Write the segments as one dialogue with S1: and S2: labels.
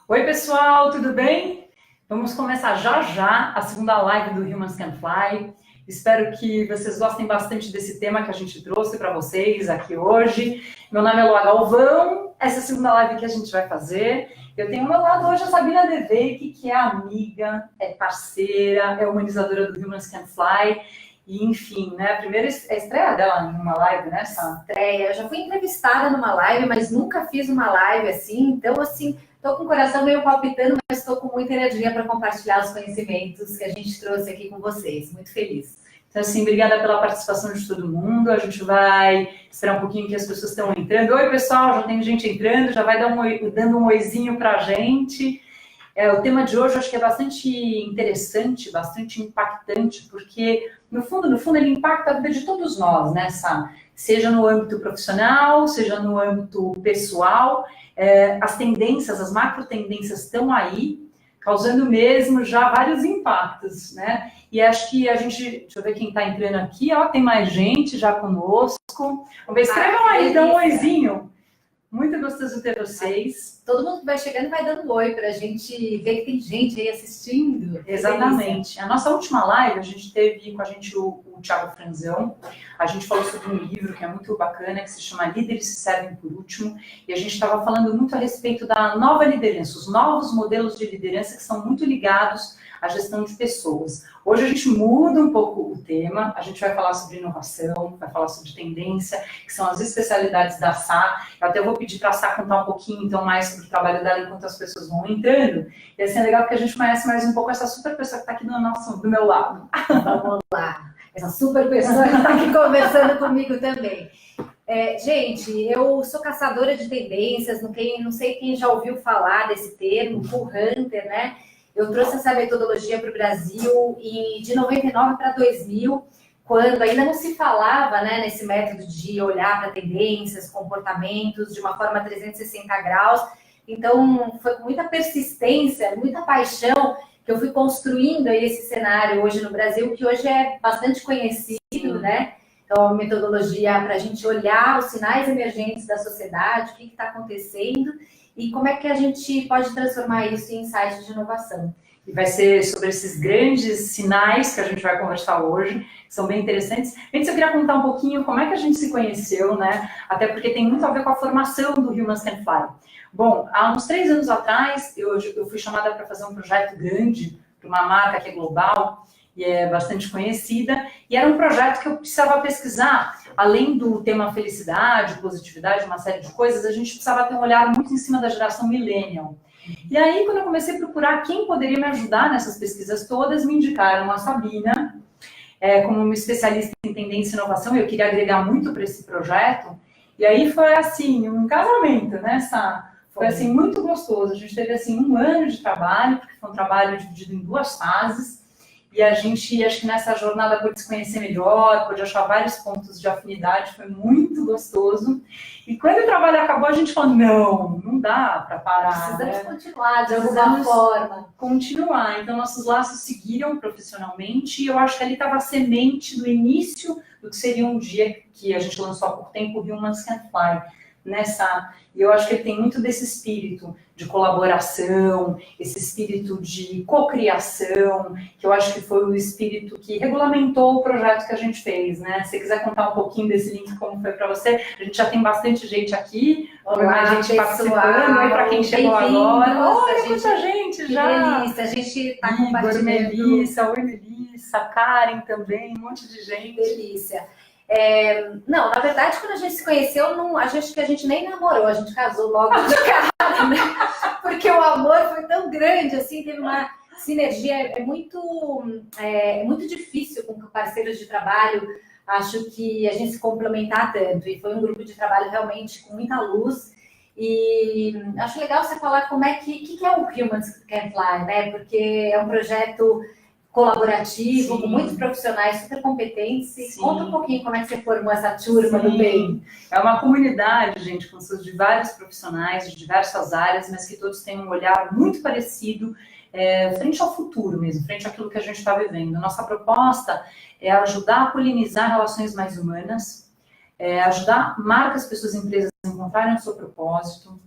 S1: Oi, pessoal, tudo bem? Vamos começar já já a segunda live do Humans Can Fly. Espero que vocês gostem bastante desse tema que a gente trouxe para vocês aqui hoje. Meu nome é Lua Galvão, essa é a segunda live que a gente vai fazer. Eu tenho ao meu lado hoje a Sabina Deveick, que é amiga, é parceira, é humanizadora do Humans Can Fly. E, enfim, né? A primeira estreia dela numa live, né, Sá?
S2: Estreia. Eu já fui entrevistada numa live, mas nunca fiz uma live assim. Então, assim, estou com o coração meio palpitando, mas estou com muita energia para compartilhar os conhecimentos que a gente trouxe aqui com vocês. Muito feliz.
S1: Então, assim, obrigada pela participação de todo mundo. A gente vai esperar um pouquinho que as pessoas estão entrando. Oi, pessoal, já tem gente entrando, já vai dando um oizinho para a gente. O tema de hoje eu acho que é bastante interessante, bastante impactante, porque, no fundo, ele impacta a vida de todos nós, né, Sá? Seja no âmbito profissional, seja no âmbito pessoal. As tendências, as macro tendências estão aí, causando mesmo já vários impactos, né? E acho que a gente, deixa eu ver quem está entrando aqui, ó, tem mais gente já conosco. Vamos ver, escrevam aí, dão um oizinho. Muito gostoso ter vocês.
S2: Todo mundo que vai chegando vai dando oi para a gente ver que tem gente aí assistindo.
S1: Exatamente. A nossa última live, a gente teve com a gente o Thiago Franzão. A gente falou sobre um livro que é muito bacana, que se chama Líderes se Servem por Último. E a gente estava falando muito a respeito da nova liderança, os novos modelos de liderança que são muito ligados à gestão de pessoas. Hoje a gente muda um pouco o tema, a gente vai falar sobre inovação, vai falar sobre tendência, que são as especialidades da Sá. Eu até vou pedir para a Sá contar um pouquinho então mais sobre o trabalho dela enquanto as pessoas vão entrando. E assim é legal porque a gente conhece mais um pouco essa super pessoa que está aqui do meu lado.
S2: Vamos lá, essa super pessoa que está aqui conversando comigo também. Gente, eu sou caçadora de tendências, não sei quem já ouviu falar desse termo, Bull Hunter, né? Eu trouxe essa metodologia para o Brasil e de 99 para 2000, quando ainda não se falava, né, nesse método de olhar para tendências, comportamentos de uma forma 360 graus. Então, foi com muita persistência, muita paixão que eu fui construindo aí esse cenário hoje no Brasil, que hoje é bastante conhecido, né? Então, a metodologia para a gente olhar os sinais emergentes da sociedade, o que está acontecendo, e como é que a gente pode transformar isso em insights de inovação.
S1: E vai ser sobre esses grandes sinais que a gente vai conversar hoje, que são bem interessantes. Antes eu queria contar um pouquinho como é que a gente se conheceu, né? Até porque tem muito a ver com a formação do Humans Can Fly. Bom, há uns 3 anos atrás, eu fui chamada para fazer um projeto grande para uma marca que é global e é bastante conhecida, e era um projeto que eu precisava pesquisar, além do tema felicidade, positividade, uma série de coisas, a gente precisava ter um olhar muito em cima da geração millennial. E aí, quando eu comecei a procurar quem poderia me ajudar nessas pesquisas todas, me indicaram a Sabina, como uma especialista em tendência e inovação, eu queria agregar muito para esse projeto, e aí foi assim, um casamento, né, Sá? Foi assim, muito gostoso. A gente teve assim 1 ano de trabalho, porque foi um trabalho dividido em 2 fases, e a gente, acho que nessa jornada, pôde se conhecer melhor, pôde achar vários pontos de afinidade, foi muito gostoso. E quando o trabalho acabou, a gente falou, não dá para parar.
S2: Precisamos continuar de alguma forma.
S1: Continuar. Então, nossos laços seguiram profissionalmente, e eu acho que ali estava a semente do início do que seria um dia que a gente lançou há pouco tempo, o Humans Can Fly. E eu acho que ele tem muito desse espírito de colaboração, esse espírito de cocriação, que eu acho que foi o espírito que regulamentou o projeto que a gente fez, né? Se você quiser contar um pouquinho desse link, como foi para você, a gente já tem bastante gente aqui,
S2: mais gente participando,
S1: e para quem chegou agora, olha quanta gente
S2: que
S1: já!
S2: Delícia, a gente está
S1: compartilhando. Melissa, oi Melissa, Karen também, um monte de gente.
S2: Delícia. Não, na verdade, quando a gente se conheceu, a gente nem namorou, a gente casou logo de cara, né? Porque o amor foi tão grande, assim, teve uma sinergia, é muito difícil com parceiros de trabalho, acho que a gente se complementar tanto, e foi um grupo de trabalho realmente com muita luz, e acho legal você falar como é que é o Humans Can Fly, né? Porque é um projeto colaborativo,
S1: Sim.
S2: Com muitos profissionais super competentes.
S1: Sim.
S2: Conta um pouquinho como é que você formou essa turma do bem.
S1: É uma comunidade, gente, com seus de vários profissionais de diversas áreas, mas que todos têm um olhar muito parecido, frente ao futuro mesmo, frente àquilo que a gente está vivendo. Nossa proposta é ajudar a polinizar relações mais humanas, ajudar marcas, pessoas e empresas a encontrarem o seu propósito,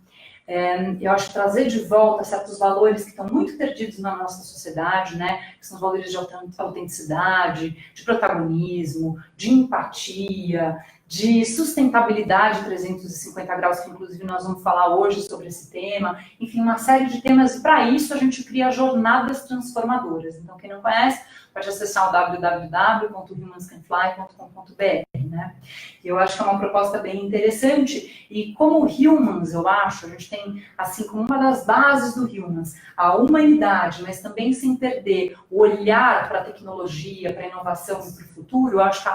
S1: Eu acho que trazer de volta certos valores que estão muito perdidos na nossa sociedade, né? Que são os valores de autenticidade, de protagonismo, de empatia, de sustentabilidade 350 graus, que inclusive nós vamos falar hoje sobre esse tema. Enfim, uma série de temas, e para isso a gente cria jornadas transformadoras. Então, quem não conhece, pode acessar o www.humanscanfly.com.br, né? Eu acho que é uma proposta bem interessante, e como Humans, eu acho, a gente tem, assim, como uma das bases do Humans, a humanidade, mas também sem perder o olhar para a tecnologia, para a inovação e para o futuro. Eu acho que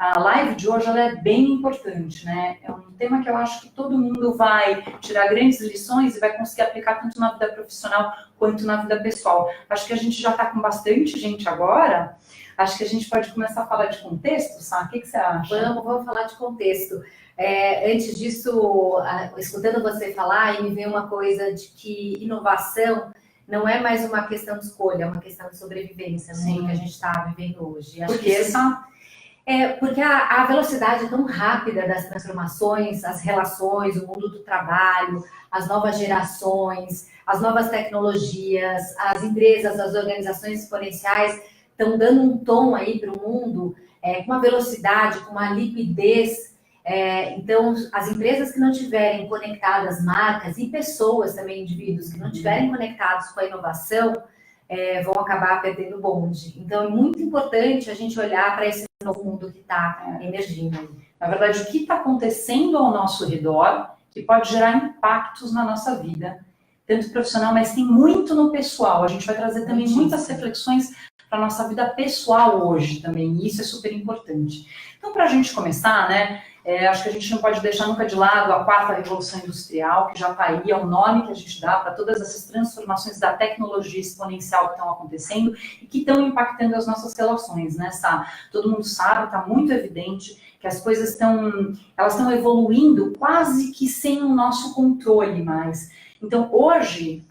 S1: a live de hoje ela é bem importante, né? É um tema que eu acho que todo mundo vai tirar grandes lições e vai conseguir aplicar tanto na vida profissional quanto na vida pessoal. Acho que a gente já está com bastante gente agora. Acho que a gente pode começar a falar de contexto, Sá? O que você acha?
S2: Vamos falar de contexto. Antes disso, escutando você falar, me veio uma coisa de que inovação não é mais uma questão de escolha, é uma questão de sobrevivência, né? Que a gente está vivendo hoje.
S1: Por que essa?
S2: Porque a velocidade é tão rápida das transformações, as relações, o mundo do trabalho, as novas gerações, as novas tecnologias, as empresas, as organizações exponenciais estão dando um tom aí para o mundo com uma velocidade, com uma liquidez. Então, as empresas que não tiverem conectadas, marcas e pessoas também, indivíduos que não tiverem conectados com a inovação, vão acabar perdendo o bonde. Então, é muito importante a gente olhar para esse novo mundo que está emergindo.
S1: Na verdade, o que está acontecendo ao nosso redor que pode gerar impactos na nossa vida, tanto profissional, mas tem muito no pessoal. A gente vai trazer também muitas reflexões para a nossa vida pessoal hoje também, e isso é super importante. Então, para a gente começar, né, acho que a gente não pode deixar nunca de lado a 4ª Revolução Industrial, que já está aí, é o nome que a gente dá para todas essas transformações da tecnologia exponencial que estão acontecendo e que estão impactando as nossas relações, né, Sá? Todo mundo sabe, está muito evidente que as coisas estão evoluindo quase que sem o nosso controle mais. Então, hoje,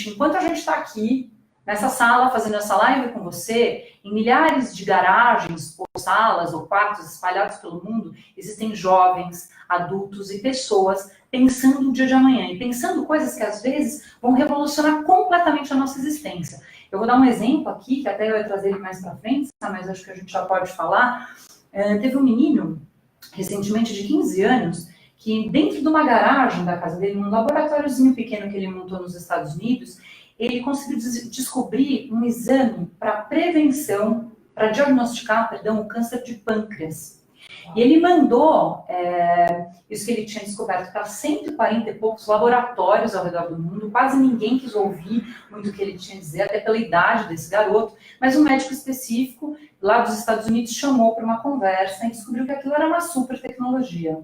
S1: enquanto a gente está aqui, nessa sala, fazendo essa live com você, em milhares de garagens, ou salas, ou quartos espalhados pelo mundo, existem jovens, adultos e pessoas pensando no dia de amanhã e pensando coisas que, às vezes, vão revolucionar completamente a nossa existência. Eu vou dar um exemplo aqui, que até eu ia trazer ele mais para frente, mas acho que a gente já pode falar. Teve um menino, recentemente, de 15 anos, que dentro de uma garagem da casa dele, num laboratóriozinho pequeno que ele montou nos Estados Unidos, ele conseguiu descobrir um exame para prevenção, para diagnosticar, o câncer de pâncreas. E ele mandou isso que ele tinha descoberto para 140 e poucos laboratórios ao redor do mundo. Quase ninguém quis ouvir muito o que ele tinha a dizer, até pela idade desse garoto. Mas um médico específico lá dos Estados Unidos chamou para uma conversa e descobriu que aquilo era uma super tecnologia.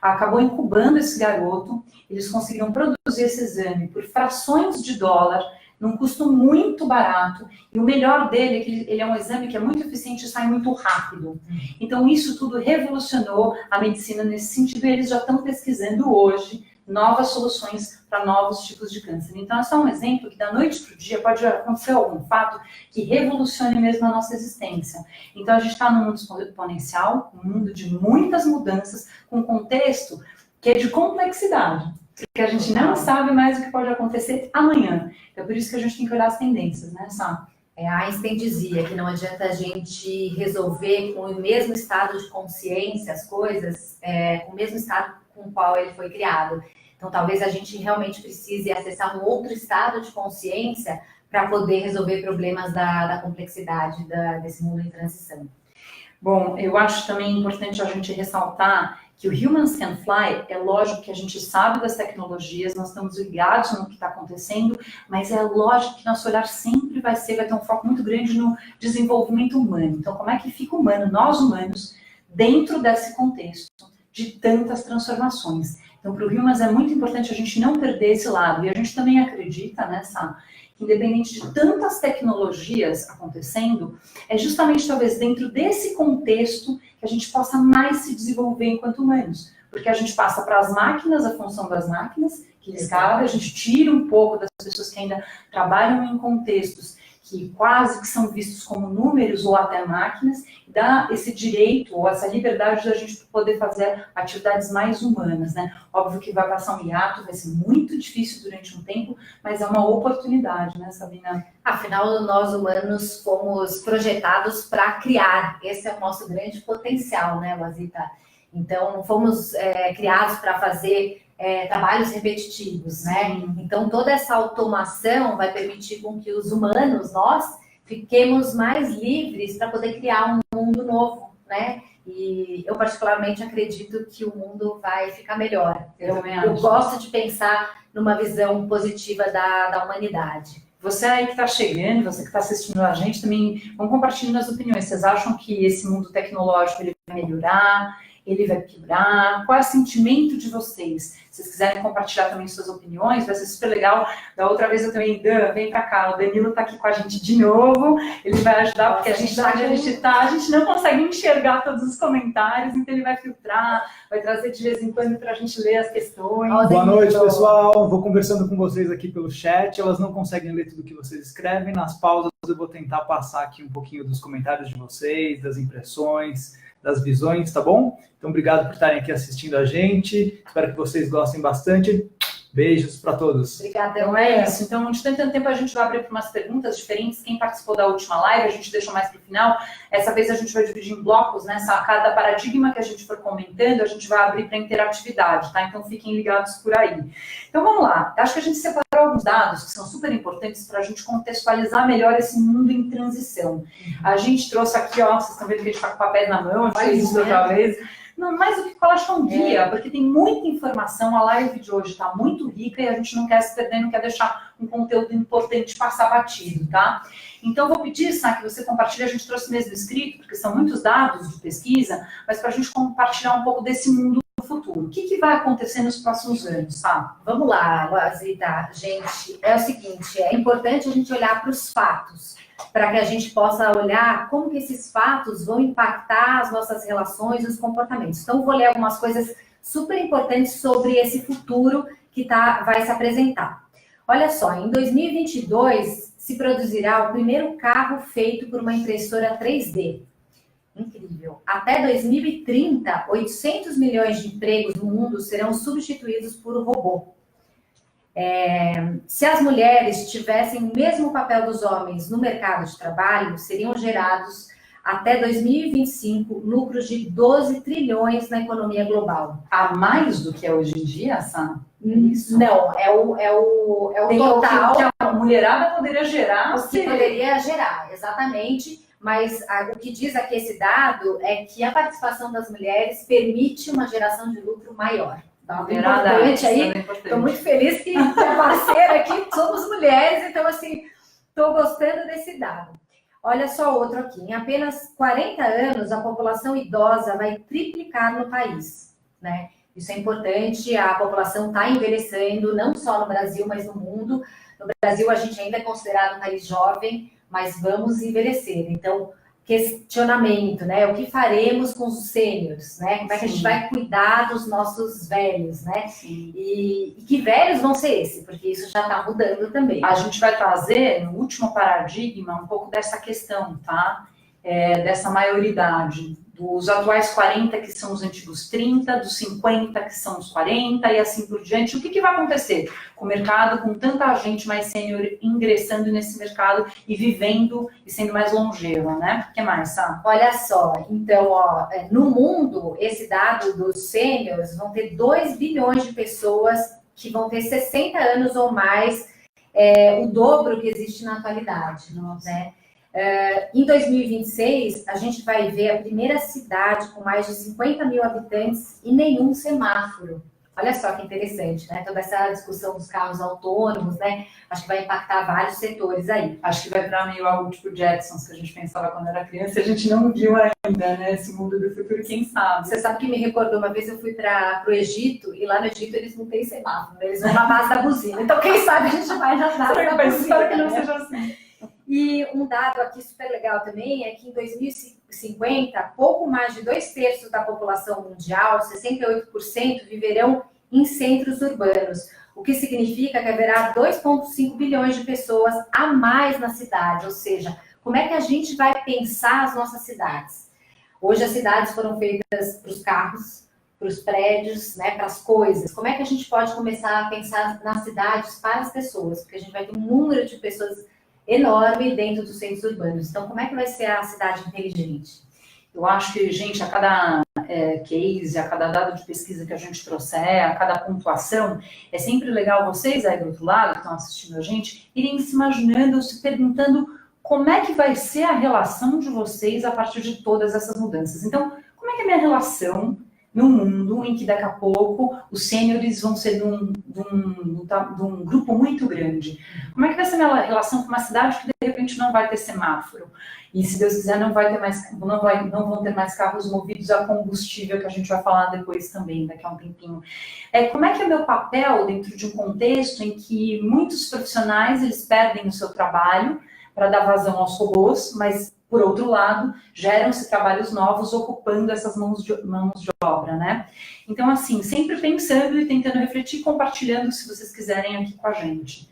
S1: Acabou incubando esse garoto, eles conseguiram produzir esse exame por frações de dólar, num custo muito barato, e o melhor dele é que ele é um exame que é muito eficiente e sai muito rápido. Então, isso tudo revolucionou a medicina nesse sentido, e eles já estão pesquisando hoje novas soluções para novos tipos de câncer. Então, é só um exemplo que da noite para o dia pode acontecer algum fato que revolucione mesmo a nossa existência. Então, a gente está num mundo exponencial, um mundo de muitas mudanças, com um contexto que é de complexidade, porque a gente não sabe mais o que pode acontecer amanhã. Então, é por isso que a gente tem que olhar as tendências, né, Sá?
S2: Einstein dizia que não adianta a gente resolver com o mesmo estado de consciência as coisas, com o mesmo estado com o qual ele foi criado. Então, talvez a gente realmente precise acessar um outro estado de consciência para poder resolver problemas da complexidade desse mundo em transição.
S1: Bom, eu acho também importante a gente ressaltar que o Humans Can Fly, é lógico que a gente sabe das tecnologias, nós estamos ligados no que está acontecendo, mas é lógico que nosso olhar sempre vai ter um foco muito grande no desenvolvimento humano. Então, como é que fica o humano, nós humanos, dentro desse contexto de tantas transformações? Então, para o Humans é muito importante a gente não perder esse lado. E a gente também acredita, né, Sá, que independente de tantas tecnologias acontecendo, é justamente talvez dentro desse contexto que a gente possa mais se desenvolver enquanto humanos. Porque a gente passa para as máquinas a função das máquinas, que lhes cabe, a gente tira um pouco das pessoas que ainda trabalham em contextos que quase que são vistos como números ou até máquinas, e dá esse direito ou essa liberdade da gente poder fazer atividades mais humanas, né? Óbvio que vai passar um hiato, vai ser muito difícil durante um tempo, mas é uma oportunidade, né, Sabina?
S2: Afinal, nós humanos fomos projetados para criar. Esse é o nosso grande potencial, né, Lazita? Então, fomos criados para fazer trabalhos repetitivos, né? Sim. Então, toda essa automação vai permitir com que os humanos, nós, fiquemos mais livres para poder criar um mundo novo, né? E eu particularmente acredito que o mundo vai ficar melhor. Eu gosto de pensar numa visão positiva da humanidade.
S1: Você aí que está chegando, você que está assistindo a gente, também vão compartilhando as opiniões. Vocês acham que esse mundo tecnológico ele vai melhorar? Ele vai piorar? Qual é o sentimento de vocês? Se vocês quiserem compartilhar também suas opiniões, vai ser super legal. Da outra vez eu também, Dan, vem pra cá, o Danilo tá aqui com a gente de novo, ele vai ajudar, porque a gente tá onde a gente tá, a gente não consegue enxergar todos os comentários, então ele vai filtrar, vai trazer de vez em quando pra gente ler as questões.
S3: Boa noite, pessoal. Vou conversando com vocês aqui pelo chat, elas não conseguem ler tudo que vocês escrevem, nas pausas eu vou tentar passar aqui um pouquinho dos comentários de vocês, das impressões, das visões, tá bom? Então, obrigado por estarem aqui assistindo a gente. Espero que vocês gostem bastante. Beijos para todos.
S2: Obrigada.
S1: Então é isso. Então, de tanto tempo, a gente vai abrir para umas perguntas diferentes. Quem participou da última live, a gente deixou mais para o final. Essa vez a gente vai dividir em blocos, né? Cada paradigma que a gente for comentando, a gente vai abrir para interatividade, tá? Então, fiquem ligados por aí. Então, vamos lá. Acho que a gente separou alguns dados que são super importantes para a gente contextualizar melhor esse mundo em transição. A gente trouxe aqui, ó, vocês estão vendo que a gente está com papel na mão, a gente fez isso outra vez. Não, mais do que colar um guia, porque tem muita informação, a live de hoje está muito rica e a gente não quer se perder, não quer deixar um conteúdo importante passar batido, tá? Então, eu vou pedir, Sá, que você compartilhe, a gente trouxe mesmo escrito, porque são muitos dados de pesquisa, mas para a gente compartilhar um pouco desse mundo do futuro. O que vai acontecer nos próximos anos, Sá?
S2: Vamos lá, Lazita. Gente, é o seguinte, é importante a gente olhar para os fatos, para que a gente possa olhar como que esses fatos vão impactar as nossas relações e os comportamentos. Então, vou ler algumas coisas super importantes sobre esse futuro que vai se apresentar. Olha só, em 2022 se produzirá o primeiro carro feito por uma impressora 3D. Incrível. Até 2030, 800 milhões de empregos no mundo serão substituídos por robô. Se as mulheres tivessem o mesmo papel dos homens no mercado de trabalho, seriam gerados até 2025 lucros de 12 trilhões na economia global.
S1: A mais do que é hoje em dia, Sam?
S2: Isso. Não, é o total.
S1: Que a mulherada poderia gerar.
S2: O que poderia gerar, exatamente. Mas o que diz aqui esse dado é que a participação das mulheres permite uma geração de lucro maior. Tá? Importante aí. Estou muito feliz que é parceira aqui, somos mulheres, então assim, estou gostando desse dado. Olha só outro aqui. Em apenas 40 anos, a população idosa vai triplicar no país, né? Isso é importante, a população está envelhecendo, não só no Brasil, mas no mundo. No Brasil, a gente ainda é considerado um país jovem, mas vamos envelhecer. Então, questionamento, né? O que faremos com os sêniores, né? Como é que a gente vai cuidar dos nossos velhos, né? E que velhos vão ser esses? Porque isso já está mudando também.
S1: A gente vai trazer, no último paradigma, um pouco dessa questão, tá? Dessa maioridade. Dos atuais 40, que são os antigos 30, dos 50, que são os 40, e assim por diante. O que vai acontecer com o mercado, com tanta gente mais sênior ingressando nesse mercado e vivendo e sendo mais longeva, né? O que mais, Sá?
S2: Olha só, então, ó, no mundo, esse dado dos sêniores vão ter 2 bilhões de pessoas que vão ter 60 anos ou mais, o dobro que existe na atualidade, né? Em 2026, a gente vai ver a primeira cidade com mais de 50 mil habitantes e nenhum semáforo. Olha só que interessante, né? Toda essa discussão dos carros autônomos, né? Acho que vai impactar vários setores aí.
S1: Acho que vai para meio algo tipo Jetsons, que a gente pensava quando era criança, e a gente não viu ainda, né? Esse mundo do futuro, quem sabe?
S2: Você sabe que me recordou, uma vez eu fui para o Egito, e lá no Egito eles não têm semáforo, né? Eles vão na base da buzina. Então, quem sabe a gente vai na base da buzina.
S1: Espero que não seja assim.
S2: E um dado aqui super legal também é que em 2050, pouco mais de 2/3 da população mundial, 68%, viverão em centros urbanos, o que significa que haverá 2,5 bilhões de pessoas a mais na cidade, ou seja, como é que a gente vai pensar as nossas cidades? Hoje as cidades foram feitas para os carros, para os prédios, né, para as coisas. Como é que a gente pode começar a pensar nas cidades para as pessoas? Porque a gente vai ter um número de pessoas enorme dentro dos centros urbanos. Então, como é que vai ser a cidade inteligente?
S1: Eu acho que, gente, a cada case, a cada dado de pesquisa que a gente trouxer, a cada pontuação, é sempre legal vocês aí do outro lado, que estão assistindo a gente, irem se imaginando, se perguntando como é que vai ser a relação de vocês a partir de todas essas mudanças. Então, como é que é a minha relação num mundo em que daqui a pouco os sêniores vão ser de um grupo muito grande? Como é que vai ser a minha relação com uma cidade que de repente não vai ter semáforo? E se Deus quiser não vão ter mais carros movidos a combustível, que a gente vai falar depois também, daqui a um tempinho. Como é que é o meu papel dentro de um contexto em que muitos profissionais eles perdem o seu trabalho para dar vazão aos robôs, mas por outro lado, geram-se trabalhos novos ocupando essas mãos de obra, né? Então, assim, sempre pensando e tentando refletir, compartilhando, se vocês quiserem, aqui com a gente.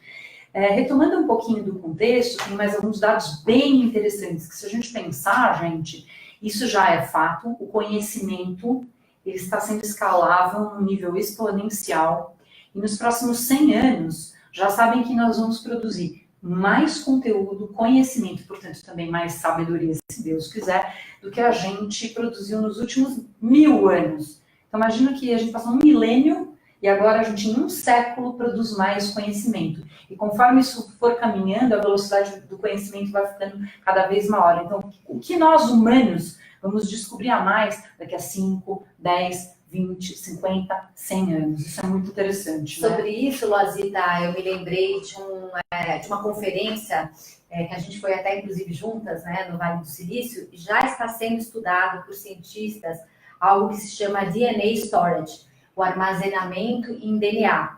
S1: Retomando um pouquinho do contexto, tem mais alguns dados bem interessantes, que se a gente pensar, gente, isso já é fato, o conhecimento, ele está sendo escalável num nível exponencial, e nos próximos 100 anos, já sabem que nós vamos produzir mais conteúdo, conhecimento, portanto também mais sabedoria, se Deus quiser, do que a gente produziu nos últimos 1000 anos. Então imagina que a gente passou um milênio e agora a gente em um século produz mais conhecimento. E conforme isso for caminhando, a velocidade do conhecimento vai ficando cada vez maior. Então o que nós humanos vamos descobrir a mais daqui a 5, 10, 20, 50, 100 anos. Isso é muito interessante.
S2: Sobre isso, Loazita, eu me lembrei de uma conferência que a gente foi até, inclusive, juntas, né, no Vale do Silício, e já está sendo estudado por cientistas algo que se chama DNA Storage, o armazenamento em DNA.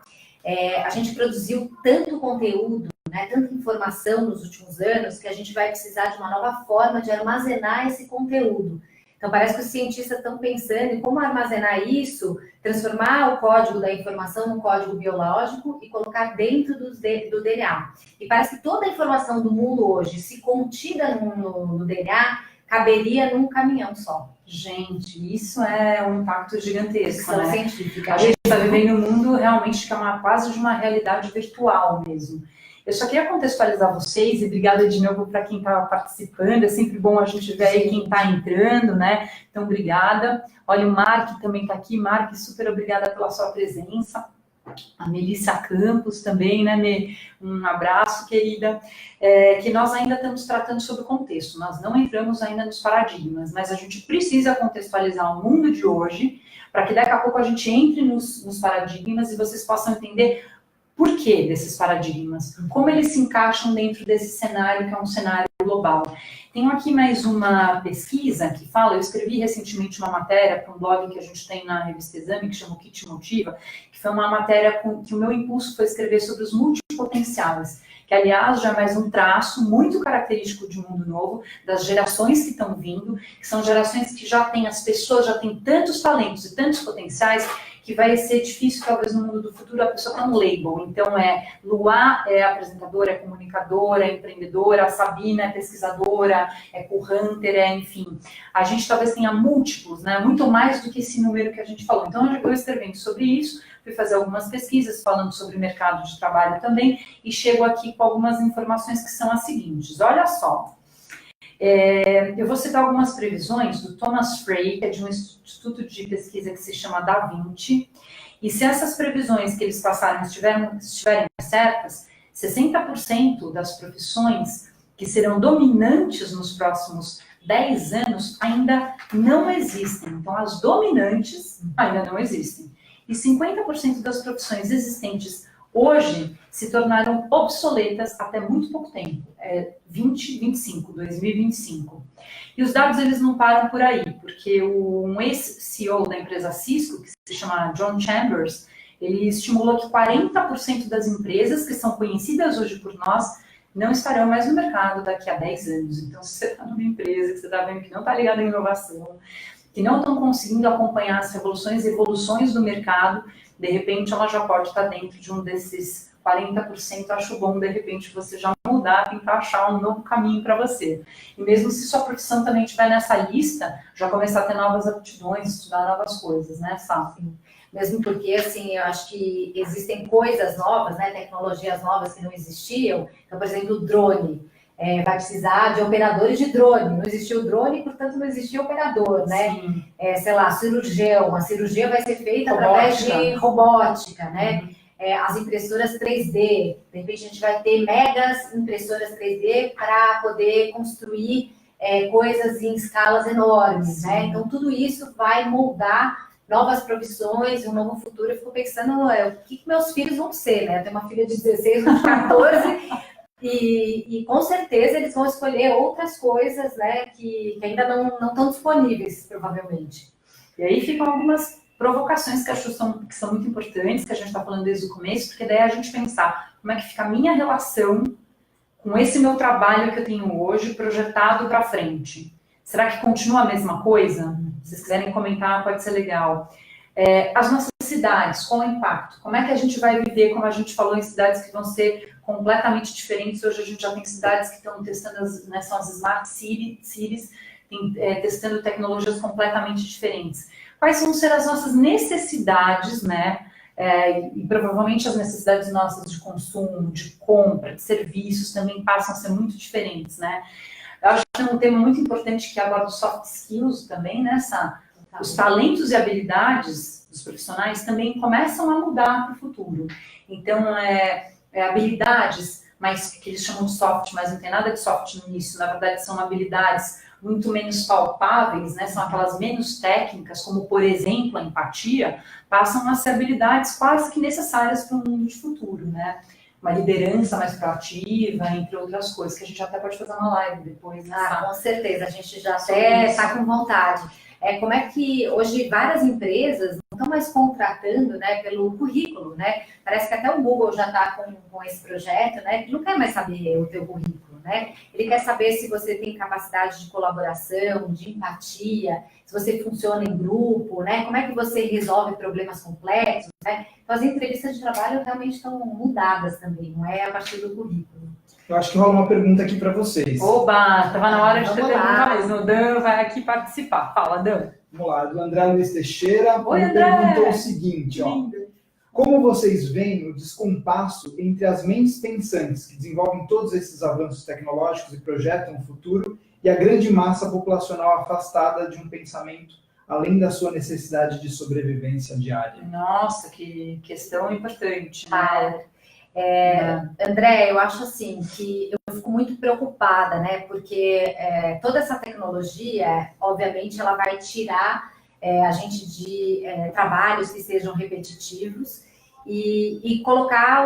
S2: A gente produziu tanto conteúdo, né, tanta informação nos últimos anos, que a gente vai precisar de uma nova forma de armazenar esse conteúdo. Então, parece que os cientistas estão pensando em como armazenar isso, transformar o código da informação num código biológico e colocar dentro do DNA. E parece que toda a informação do mundo hoje, se contida no DNA, caberia num caminhão só.
S1: Gente, isso é um impacto gigantesco, né?
S2: Científica.
S1: A gente está vivendo um mundo realmente que é quase de uma realidade virtual mesmo. Eu só queria contextualizar vocês, e obrigada de novo para quem está participando, é sempre bom a gente ver aí quem está entrando, né? Então, obrigada. Olha, o Mark também está aqui. Mark, super obrigada pela sua presença. A Melissa Campos também, né? Um abraço, querida. Que nós ainda estamos tratando sobre o contexto, nós não entramos ainda nos paradigmas, mas a gente precisa contextualizar o mundo de hoje, para que daqui a pouco a gente entre nos paradigmas e vocês possam entender por que desses paradigmas, como eles se encaixam dentro desse cenário, que é um cenário global. Tenho aqui mais uma pesquisa que fala, eu escrevi recentemente uma matéria para um blog que a gente tem na revista Exame, que chama O Que Te Motiva, que foi uma matéria que o meu impulso foi escrever sobre os multipotenciais, que, aliás, já é mais um traço muito característico de um mundo novo, das gerações que estão vindo, que são gerações que já têm, as pessoas já têm tantos talentos e tantos potenciais, que vai ser difícil, talvez, no mundo do futuro, a pessoa ter um label. Então, Luá é apresentadora, é comunicadora, é empreendedora, a Sabina é pesquisadora, é co-hunter, enfim. A gente talvez tenha múltiplos, né? Muito mais do que esse número que a gente falou. Então, eu escrevendo sobre isso, fui fazer algumas pesquisas falando sobre o mercado de trabalho também, e chego aqui com algumas informações que são as seguintes. Olha só. Eu vou citar algumas previsões do Thomas Frey, que é de um instituto de pesquisa que se chama Da Vinci, e se essas previsões que eles passaram estiverem certas, 60% das profissões que serão dominantes nos próximos 10 anos ainda não existem. Então, as dominantes ainda não existem. E 50% das profissões existentes hoje se tornaram obsoletas até muito pouco tempo, 2025. E os dados, eles não param por aí, porque um ex-CEO da empresa Cisco, que se chama John Chambers, ele estimulou que 40% das empresas que são conhecidas hoje por nós não estarão mais no mercado daqui a 10 anos. Então, se você está numa empresa que você está vendo que não está ligada à inovação, que não estão conseguindo acompanhar as revoluções e evoluções do mercado, de repente ela já pode estar dentro de um desses 40%, acho bom, de repente, você já mudar, tentar achar um novo caminho para você. E mesmo se sua profissão também estiver nessa lista, já começar a ter novas aptidões, estudar novas coisas, né, Sá?
S2: Mesmo porque, assim, eu acho que existem coisas novas, né, tecnologias novas que não existiam. Então, por exemplo, o drone. Vai precisar de operadores de drone. Não existiu drone, portanto, não existia operador, né? Sei lá, cirurgião. A cirurgia vai ser feita através de robótica, né? As impressoras 3D. De repente, a gente vai ter megas impressoras 3D para poder construir coisas em escalas enormes, né? Então, tudo isso vai moldar novas profissões, um novo futuro. Eu fico pensando, o que meus filhos vão ser, né? Eu tenho uma filha de 16, uma de 14, e com certeza eles vão escolher outras coisas, né? Que ainda não estão disponíveis, provavelmente.
S1: E aí ficam algumas provocações que acho que são muito importantes, que a gente está falando desde o começo, porque daí a gente pensar como é que fica a minha relação com esse meu trabalho que eu tenho hoje projetado para frente. Será que continua a mesma coisa? Se vocês quiserem comentar, pode ser legal. As nossas cidades, qual o impacto? Como é que a gente vai viver, como a gente falou, em cidades que vão ser completamente diferentes? Hoje a gente já tem cidades que estão testando, são as Smart Cities, testando tecnologias completamente diferentes. Quais vão ser as nossas necessidades, né? E provavelmente as necessidades nossas de consumo, de compra, de serviços também passam a ser muito diferentes, né? Eu acho que é um tema muito importante que aborda os soft skills também, né, Sá? Os talentos e habilidades dos profissionais também começam a mudar para o futuro. Então, habilidades, mas que eles chamam de soft, mas não tem nada de soft no início, na verdade são habilidades muito menos palpáveis, né? São aquelas menos técnicas, como, por exemplo, a empatia, passam a ser habilidades quase que necessárias para um mundo de futuro, né? Uma liderança mais proativa, entre outras coisas, que a gente até pode fazer uma live depois, né?
S2: Com certeza, a gente já até está com vontade. Como é que hoje várias empresas não estão mais contratando, né, pelo currículo, né? Parece que até o Google já está com esse projeto, né? Ele não quer mais saber o teu currículo, né? Ele quer saber se você tem capacidade de colaboração, de empatia, se você funciona em grupo, né? Como é que você resolve problemas complexos, né? Então, as entrevistas de trabalho realmente estão mudadas também, não é a partir do currículo.
S3: Eu acho que rola uma pergunta aqui para vocês.
S1: Oba, estava na hora de ter perguntar mesmo. O Dan vai aqui participar. Fala, Dan.
S3: Vamos lá, do André Luiz Teixeira.
S1: Oi,
S3: ele
S1: André.
S3: perguntou o seguinte, ó. Como vocês veem o descompasso entre as mentes pensantes que desenvolvem todos esses avanços tecnológicos e projetam o futuro e a grande massa populacional afastada de um pensamento além da sua necessidade de sobrevivência diária?
S1: Nossa, que questão importante.
S2: André, eu acho assim que eu fico muito preocupada, né? Porque toda essa tecnologia, obviamente, ela vai tirar a gente de trabalhos que sejam repetitivos e colocar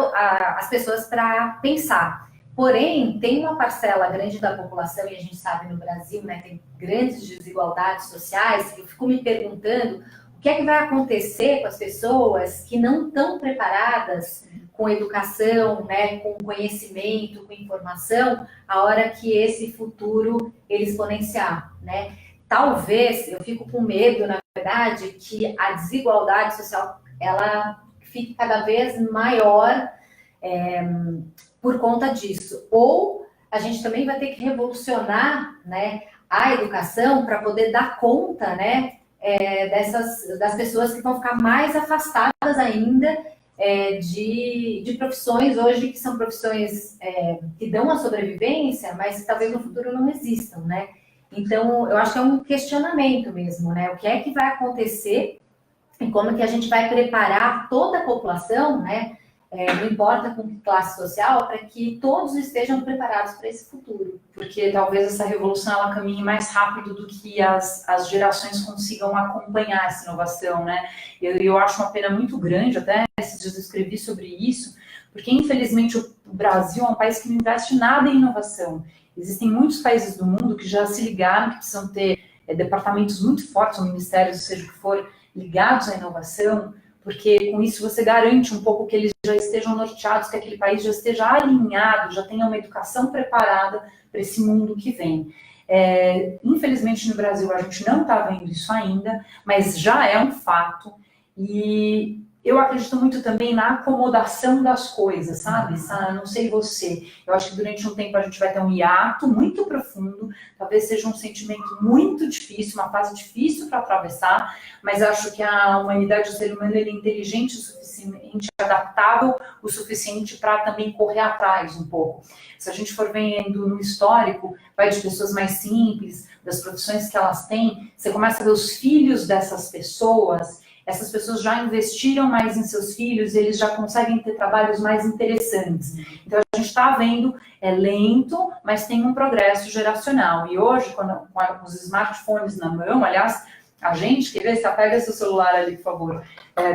S2: as pessoas para pensar. Porém, tem uma parcela grande da população, e a gente sabe no Brasil, né, tem grandes desigualdades sociais, eu fico me perguntando o que é que vai acontecer com as pessoas que não estão preparadas com educação, né, com conhecimento, com informação, a hora que esse futuro ele exponenciar, né? Talvez, eu fico com medo, na verdade, que a desigualdade social, ela fique cada vez maior por conta disso. Ou a gente também vai ter que revolucionar, né, a educação para poder dar conta, né, das pessoas que vão ficar mais afastadas ainda de profissões hoje que são profissões que dão a sobrevivência, mas que talvez no futuro não existam, né? Então, eu acho que é um questionamento mesmo, né? O que é que vai acontecer e como que a gente vai preparar toda a população, né? Não importa com que classe social, para que todos estejam preparados para esse futuro.
S1: Porque talvez essa revolução ela caminhe mais rápido do que as gerações consigam acompanhar essa inovação, né? Eu acho uma pena muito grande, até esses dias eu escrevi sobre isso, porque infelizmente o Brasil é um país que não investe nada em inovação. Existem muitos países do mundo que já se ligaram que precisam ter departamentos muito fortes, ou ministérios, seja o que for, ligados à inovação, porque com isso você garante um pouco que eles já estejam norteados, que aquele país já esteja alinhado, já tenha uma educação preparada para esse mundo que vem. Infelizmente no Brasil a gente não está vendo isso ainda, mas já é um fato, e eu acredito muito também na acomodação das coisas, sabe? Não sei você. Eu acho que durante um tempo a gente vai ter um hiato muito profundo, talvez seja um sentimento muito difícil, uma fase difícil para atravessar, mas acho que a humanidade, o ser humano, ele é inteligente o suficiente, adaptável o suficiente para também correr atrás um pouco. Se a gente for vendo no histórico, vai de pessoas mais simples, das profissões que elas têm, você começa a ver os filhos dessas pessoas. Essas pessoas já investiram mais em seus filhos, eles já conseguem ter trabalhos mais interessantes. Então, a gente está vendo, é lento, mas tem um progresso geracional. E hoje, com os smartphones na mão, aliás, a gente, quer ver? Você pega seu celular ali, por favor.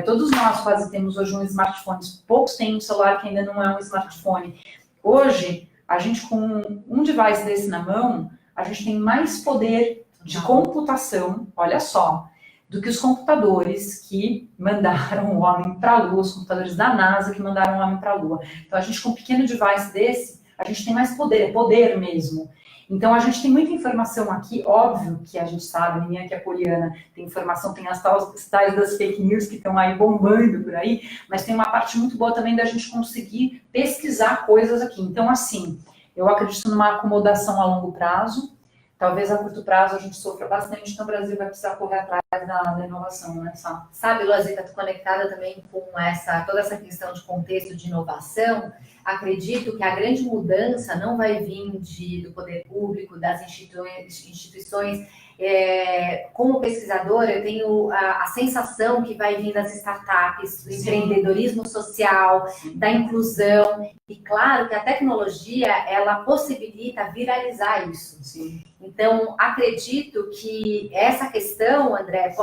S1: Todos nós quase temos hoje um smartphone. Poucos têm um celular que ainda não é um smartphone. Hoje, a gente com um device desse na mão, a gente tem mais poder de computação, olha só, do que os computadores que mandaram o homem para a Lua, os computadores da NASA que mandaram o homem para a Lua. Então, a gente com um pequeno device desse, a gente tem mais poder, é poder mesmo. Então, a gente tem muita informação aqui, óbvio que a gente sabe, ninguém aqui é poliana, tem informação, tem as tais das fake news que estão aí bombando por aí, mas tem uma parte muito boa também da gente conseguir pesquisar coisas aqui. Então, assim, eu acredito numa acomodação a longo prazo. Talvez a curto prazo a gente sofra bastante, então o Brasil vai precisar correr atrás da inovação, né, Sá?
S2: Sabe, Luazita, estou conectada também com toda essa questão de contexto de inovação. Acredito que a grande mudança não vai vir do poder público, das instituições. Como pesquisadora, eu tenho a sensação que vai vir das startups, do empreendedorismo social, da inclusão. E claro que a tecnologia, ela possibilita viralizar isso.
S1: Sim.
S2: Então, acredito que essa questão, André,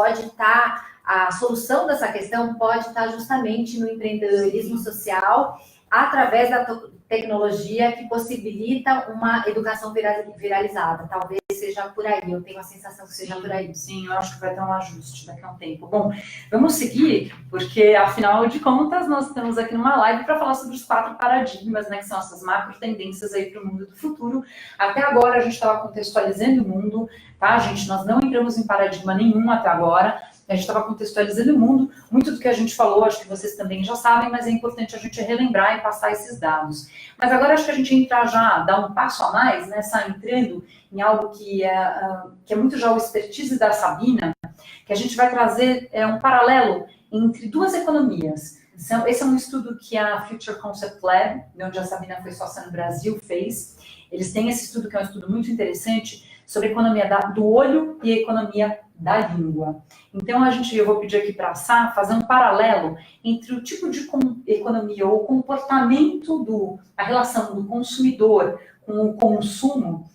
S2: a solução dessa questão pode estar justamente no empreendedorismo social, através da tecnologia que possibilita uma educação viralizada. Talvez seja por aí, eu tenho a sensação que seja por aí.
S1: Sim, eu acho que vai ter um ajuste daqui a um tempo. Bom, vamos seguir, porque afinal de contas nós estamos aqui numa live para falar sobre os 4 paradigmas, né, que são essas macro tendências aí para o mundo do futuro. Até agora a gente estava contextualizando o mundo, tá, gente? Nós não entramos em paradigma nenhum até agora. A gente estava contextualizando o mundo, muito do que a gente falou, acho que vocês também já sabem, mas é importante a gente relembrar e passar esses dados. Mas agora acho que a gente entra já, dar um passo a mais, né, entrando em algo que é muito já o expertise da Sabina, que a gente vai trazer um paralelo entre 2 economias. Esse é um estudo que a Future Concept Lab, onde a Sabina foi sócia no Brasil, fez. Eles têm esse estudo, que é um estudo muito interessante, sobre a economia do olho e a economia da língua. Então, eu vou pedir aqui para a Sá fazer um paralelo entre o tipo de economia ou o comportamento a relação do consumidor com o consumo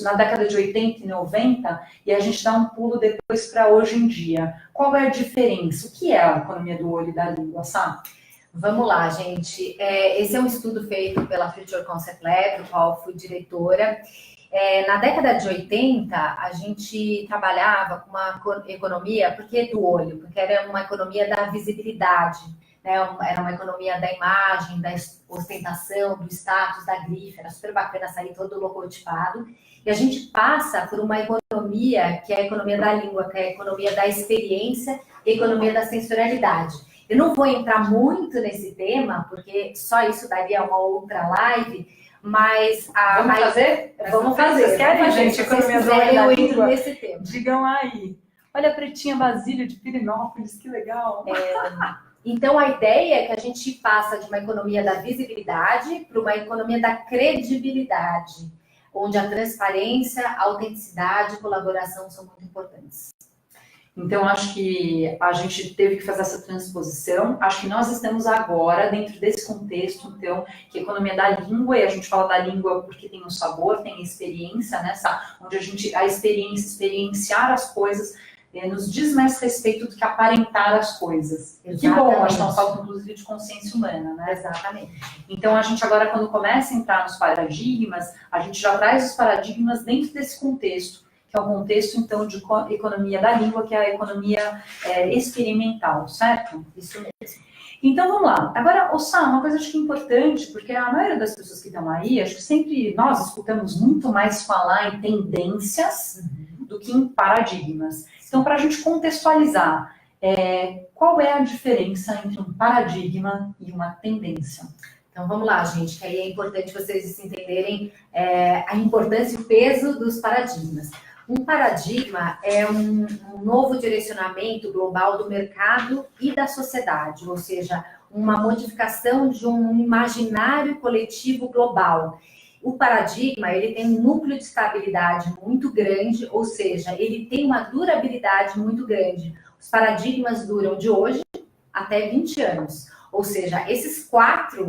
S1: na década de 80 e 90, e a gente dá um pulo depois para hoje em dia. Qual é a diferença? O que é a economia do olho e da língua, Sá?
S2: Vamos lá, gente. Esse é um estudo feito pela Future Concept Lab, do qual fui diretora. Na década de 80, a gente trabalhava com uma economia, por que do olho? Porque era uma economia da visibilidade, né? Era uma economia da imagem, da ostentação, do status, da grife, era super bacana sair todo logotipado. E a gente passa por uma economia que é a economia da língua, que é a economia da experiência e a economia da sensorialidade. Eu não vou entrar muito nesse tema, porque só isso daria uma outra live, mas
S1: vamos fazer?
S2: Vamos fazer.
S1: Vocês querem, gente? Economia do olho da língua?
S2: Nesse tema.
S1: Digam aí. Olha a Pretinha Basílio de Pirinópolis, que legal.
S2: Então, a ideia é que a gente passa de uma economia da visibilidade para uma economia da credibilidade, onde a transparência, a autenticidade e colaboração são muito importantes.
S1: Então, acho que a gente teve que fazer essa transposição. Acho que nós estamos agora dentro desse contexto, então, que a economia da língua, e a gente fala da língua porque tem um sabor, tem a experiência, né? Onde experienciar as coisas nos diz mais respeito do que aparentar as coisas.
S2: Exatamente.
S1: Que bom, nós estamos falando, inclusive, de consciência humana, né?
S2: Exatamente.
S1: Então, a gente agora, quando começa a entrar nos paradigmas, a gente já traz os paradigmas dentro desse contexto, que é o contexto, então, de economia da língua, que é a economia experimental, certo?
S2: Isso mesmo.
S1: Então, vamos lá. Agora, Ossá, uma coisa acho que é importante, porque a maioria das pessoas que estão aí, acho que sempre nós escutamos muito mais falar em tendências do que em paradigmas. Então, para a gente contextualizar, qual é a diferença entre um paradigma e uma tendência?
S2: Então vamos lá, gente, que aí é importante vocês entenderem a importância e o peso dos paradigmas. Um paradigma é um novo direcionamento global do mercado e da sociedade, ou seja, uma modificação de um imaginário coletivo global. O paradigma, ele tem um núcleo de estabilidade muito grande, ou seja, ele tem uma durabilidade muito grande. Os paradigmas duram de hoje até 20 anos. Ou seja, esses quatro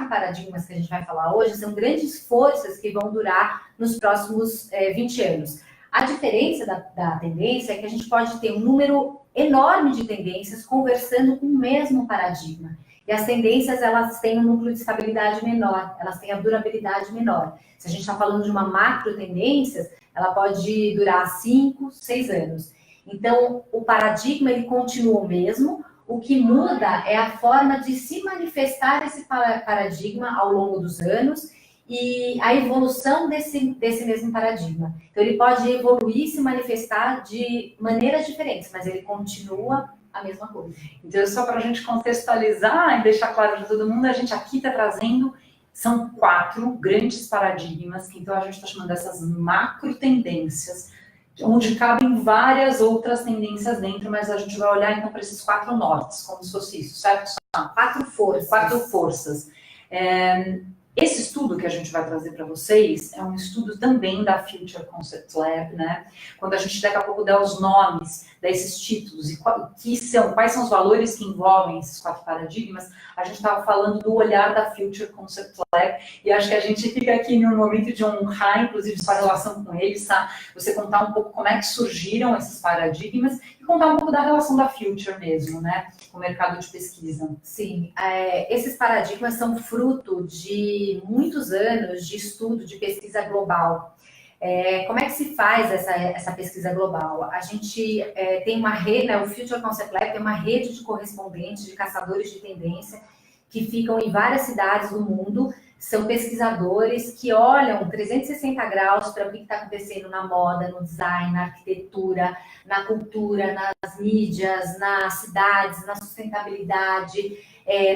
S2: paradigmas que a gente vai falar hoje são grandes forças que vão durar nos próximos 20 anos. A diferença da tendência é que a gente pode ter um número enorme de tendências conversando com o mesmo paradigma. E as tendências, elas têm um núcleo de estabilidade menor, elas têm a durabilidade menor. Se a gente está falando de uma macro tendência, ela pode durar 5, 6 anos. Então, o paradigma, ele continua o mesmo. O que muda é a forma de se manifestar esse paradigma ao longo dos anos e a evolução desse mesmo paradigma. Então, ele pode evoluir e se manifestar de maneiras diferentes, mas ele continua a mesma coisa.
S1: Então, só para a gente contextualizar e deixar claro para todo mundo, a gente aqui está trazendo, são 4 grandes paradigmas, que então a gente está chamando dessas macro tendências, onde cabem várias outras tendências dentro, mas a gente vai olhar então para esses 4 nortes, como se fosse isso, certo?
S2: 4 forças.
S1: 4 forças. Esse estudo que a gente vai trazer para vocês é um estudo também da Future Concept Lab, né? Quando a gente daqui a pouco der os nomes desses títulos e quais são os valores que envolvem esses 4 paradigmas, a gente estava falando do olhar da Future Concept Lab e acho que a gente fica aqui no momento de honrar, inclusive, sua relação com eles, tá? Você contar um pouco como é que surgiram esses paradigmas e contar um pouco da relação da Future mesmo, né? Com o mercado de pesquisa.
S2: Sim, esses paradigmas são fruto de muitos anos de estudo, de pesquisa global. Como é que se faz essa pesquisa global? A gente tem uma rede, né, o Future Concept Lab tem uma rede de correspondentes, de caçadores de tendência, que ficam em várias cidades do mundo. São pesquisadores que olham 360 graus para o que está acontecendo na moda, no design, na arquitetura, na cultura, nas mídias, nas cidades, na sustentabilidade,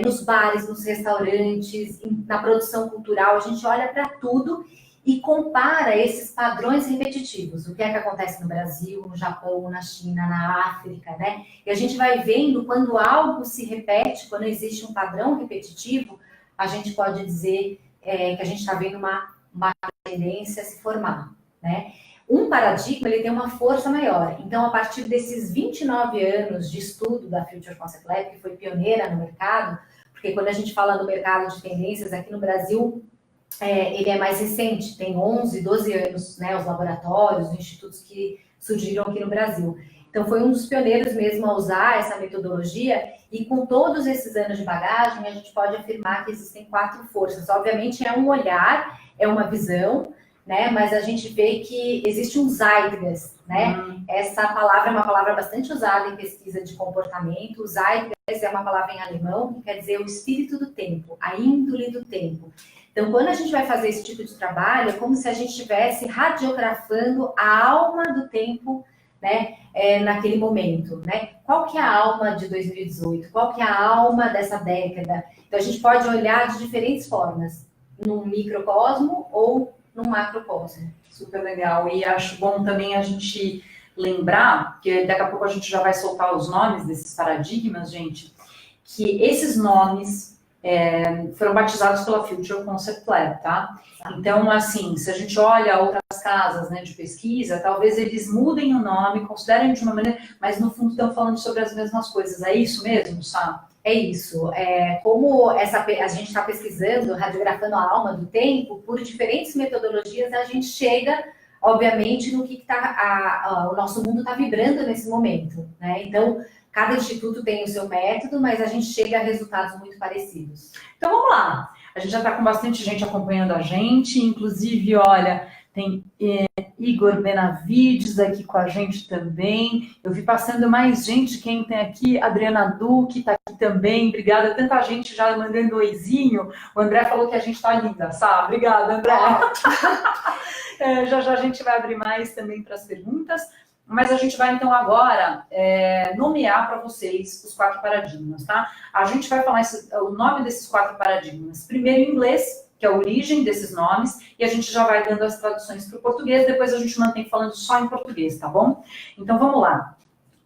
S2: nos bares, nos restaurantes, na produção cultural. A gente olha para tudo e compara esses padrões repetitivos. O que é que acontece no Brasil, no Japão, na China, na África, né? E a gente vai vendo quando algo se repete, quando existe um padrão repetitivo, a gente pode dizer que a gente está vendo uma tendência a se formar, né? Um paradigma, ele tem uma força maior. Então, a partir desses 29 anos de estudo da Future Concept Lab, que foi pioneira no mercado, porque quando a gente fala do mercado de tendências aqui no Brasil, ele é mais recente, tem 11, 12 anos, né, os laboratórios, os institutos que surgiram aqui no Brasil. Então, foi um dos pioneiros mesmo a usar essa metodologia e com todos esses anos de bagagem, a gente pode afirmar que existem 4 forças. Obviamente, é um olhar, é uma visão, né, mas a gente vê que existe um Zeitgeist, né? Essa palavra é uma palavra bastante usada em pesquisa de comportamento. O Zeitgeist é uma palavra em alemão que quer dizer o espírito do tempo, a índole do tempo. Então, quando a gente vai fazer esse tipo de trabalho, é como se a gente estivesse radiografando a alma do tempo, né, naquele momento, né? Qual que é a alma de 2018? Qual que é a alma dessa década? Então, a gente pode olhar de diferentes formas, num microcosmo ou num macrocosmo.
S1: Super legal. E acho bom também a gente lembrar, que daqui a pouco a gente já vai soltar os nomes desses paradigmas, gente, que esses nomes foram batizados pela Future Concept Lab, tá? Então, assim, se a gente olha outras casas, né, de pesquisa, talvez eles mudem o nome, considerem de uma maneira, mas no fundo estão falando sobre as mesmas coisas. É isso mesmo, Sá?
S2: É isso. Como a gente está pesquisando, radiografando a alma do tempo, por diferentes metodologias, a gente chega, obviamente, no que o nosso mundo está vibrando nesse momento, né? Então, cada instituto tem o seu método, mas a gente chega a resultados muito parecidos.
S1: Então, vamos lá. A gente já está com bastante gente acompanhando a gente, inclusive, olha, tem Igor Benavides aqui com a gente também. Eu vi passando mais gente, quem tem aqui, Adriana Duque está aqui também. Obrigada, tanta gente já mandando um oizinho. O André falou que a gente está linda, sabe? Obrigada, André. Já já a gente vai abrir mais também para as perguntas. mas a gente vai então agora nomear para vocês os 4 paradigmas, tá? A gente vai falar o nome desses 4 paradigmas, primeiro em inglês, que é a origem desses nomes, e a gente já vai dando as traduções para o português, depois a gente mantém falando só em português, tá bom? Então vamos lá.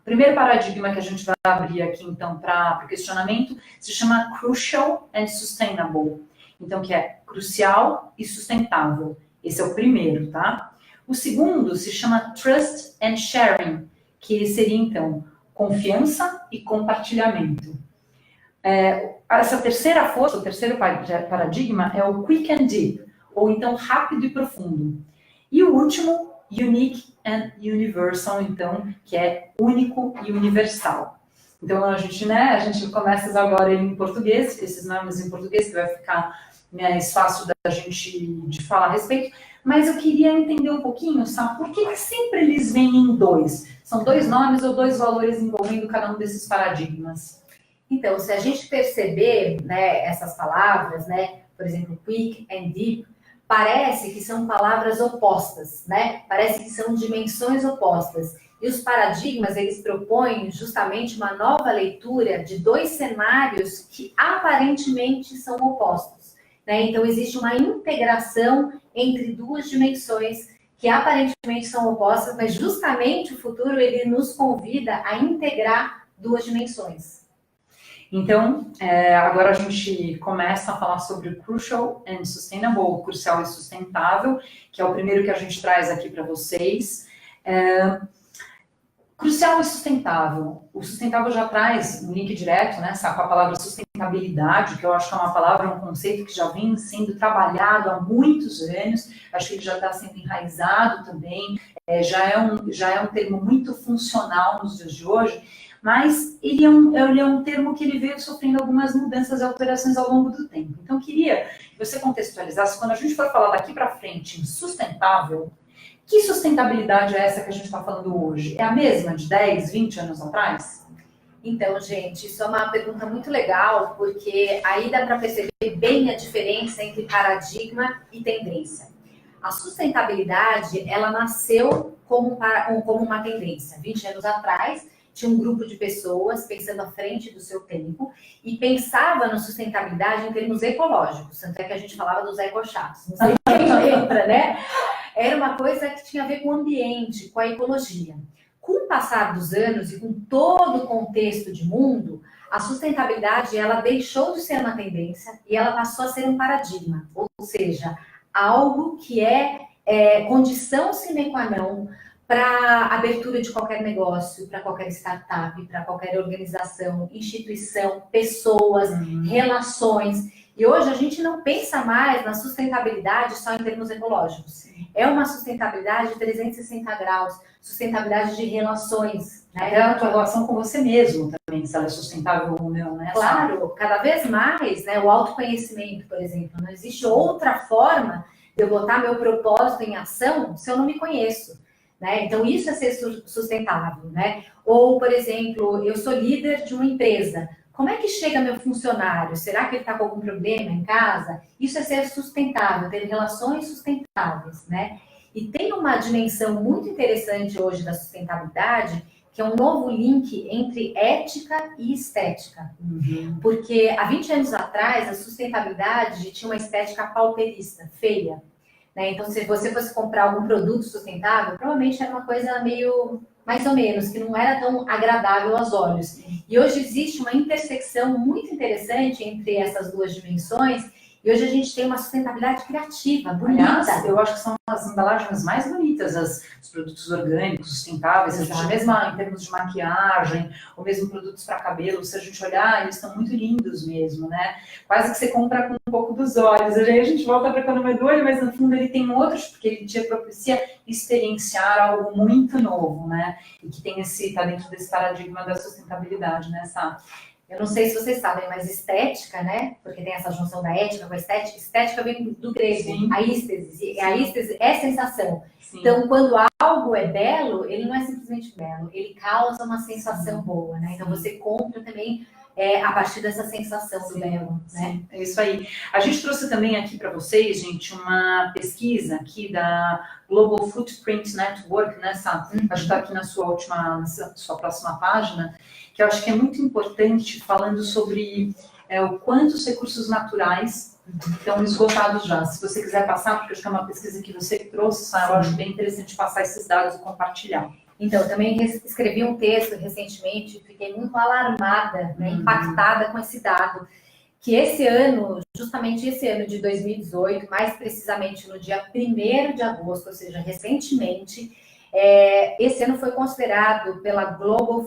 S1: O primeiro paradigma que a gente vai abrir aqui então para o questionamento se chama Crucial and Sustainable. Então, que é crucial e sustentável. Esse é o primeiro, tá? O segundo se chama Trust and Sharing, que seria, então, confiança e compartilhamento. Essa terceira força, o terceiro paradigma, é o Quick and Deep, ou então rápido e profundo. E o último, Unique and Universal, então, que é único e universal. Então, a gente começa agora em português, esses nomes em português, que vai ficar mais fácil da gente de falar a respeito, mas eu queria entender um pouquinho, sabe, por que sempre eles vêm em 2? São 2 nomes ou 2 valores envolvendo cada um desses paradigmas?
S2: Então, se a gente perceber, né, essas palavras, né, por exemplo, quick and deep, parece que são palavras opostas, né? Parece que são dimensões opostas. E os paradigmas, eles propõem justamente uma nova leitura de 2 cenários que aparentemente são opostos, né? Então, existe uma integração entre 2 dimensões que aparentemente são opostas, mas justamente o futuro, ele nos convida a integrar 2 dimensões.
S1: Então, agora a gente começa a falar sobre o Crucial and Sustainable, crucial e sustentável, que é o primeiro que a gente traz aqui para vocês. Crucial e sustentável. O sustentável já traz um link direto, né, com a palavra sustentabilidade, que eu acho que é uma palavra, um conceito que já vem sendo trabalhado há muitos anos, acho que ele já está sendo enraizado também, já é um termo muito funcional nos dias de hoje, mas ele é um termo que ele veio sofrendo algumas mudanças e alterações ao longo do tempo. Então, queria que você contextualizasse, quando a gente for falar daqui para frente em sustentável, que sustentabilidade é essa que a gente está falando hoje? É a mesma de 10, 20 anos atrás?
S2: Então, gente, isso é uma pergunta muito legal, porque aí dá para perceber bem a diferença entre paradigma e tendência. A sustentabilidade, ela nasceu como uma tendência. 20 anos atrás, tinha um grupo de pessoas pensando à frente do seu tempo e pensava na sustentabilidade em termos ecológicos. Tanto é que a gente falava dos ecochatos. Não sei quem lembra, né? Era uma coisa que tinha a ver com o ambiente, com a ecologia. Com o passar dos anos e com todo o contexto de mundo, a sustentabilidade ela deixou de ser uma tendência e ela passou a ser um paradigma. Ou seja, algo que é condição sine qua non para a abertura de qualquer negócio, para qualquer startup, para qualquer organização, instituição, pessoas, relações. E hoje a gente não pensa mais na sustentabilidade só em termos ecológicos. É uma sustentabilidade de 360 graus, sustentabilidade de relações. Né?
S1: Até a tua relação com você mesmo também, se ela é sustentável ou não, né?
S2: Claro, cada vez mais, né, o autoconhecimento, por exemplo. Não existe outra forma de eu botar meu propósito em ação se eu não me conheço. Né? Então, isso é ser sustentável, né? Ou, por exemplo, eu sou líder de uma empresa. Como é que chega meu funcionário? Será que ele está com algum problema em casa? Isso é ser sustentável, ter relações sustentáveis, né? E tem uma dimensão muito interessante hoje da sustentabilidade, que é um novo link entre ética e estética. Porque há 20 anos atrás, a sustentabilidade tinha uma estética pauperista, feia. Né? Então, se você fosse comprar algum produto sustentável, provavelmente era uma coisa meio, mais ou menos, que não era tão agradável aos olhos. E hoje existe uma intersecção muito interessante entre essas 2 dimensões, e hoje a gente tem uma sustentabilidade criativa, bonita.
S1: Aliás, eu acho que são as embalagens mais bonitas, os produtos orgânicos, sustentáveis, a gente, mesmo em termos de maquiagem, ou mesmo produtos para cabelo, se a gente olhar, eles estão muito lindos mesmo, né? Quase que você compra com um pouco dos olhos. Aí a gente volta para a economia do olho, mas no fundo ele tem outros, porque ele te propicia experienciar algo muito novo, né? E que tem tá dentro desse paradigma da sustentabilidade, né, Sá?
S2: Eu não sei se vocês sabem, mas estética, né? Porque tem essa junção da ética com a estética. Estética vem do grego, a ístese. A ístese é sensação. Sim. Então, quando algo é belo, ele não é simplesmente belo. Ele causa uma sensação boa, né? Então, você compra também a partir dessa sensação do belo, né?
S1: É isso aí. A gente trouxe também aqui para vocês, gente, uma pesquisa aqui da Global Footprint Network, né, Sá? A gente está aqui na sua próxima página, que eu acho que é muito importante, falando sobre o quanto os recursos naturais estão esgotados já. Se você quiser passar, porque eu acho que é uma pesquisa que você trouxe, Sá, eu acho bem interessante passar esses dados e compartilhar.
S2: Então, eu também escrevi um texto recentemente, fiquei muito alarmada, né, impactada com esse dado, que esse ano, justamente esse ano de 2018, mais precisamente no dia 1º de agosto, ou seja, recentemente, esse ano foi considerado pela Global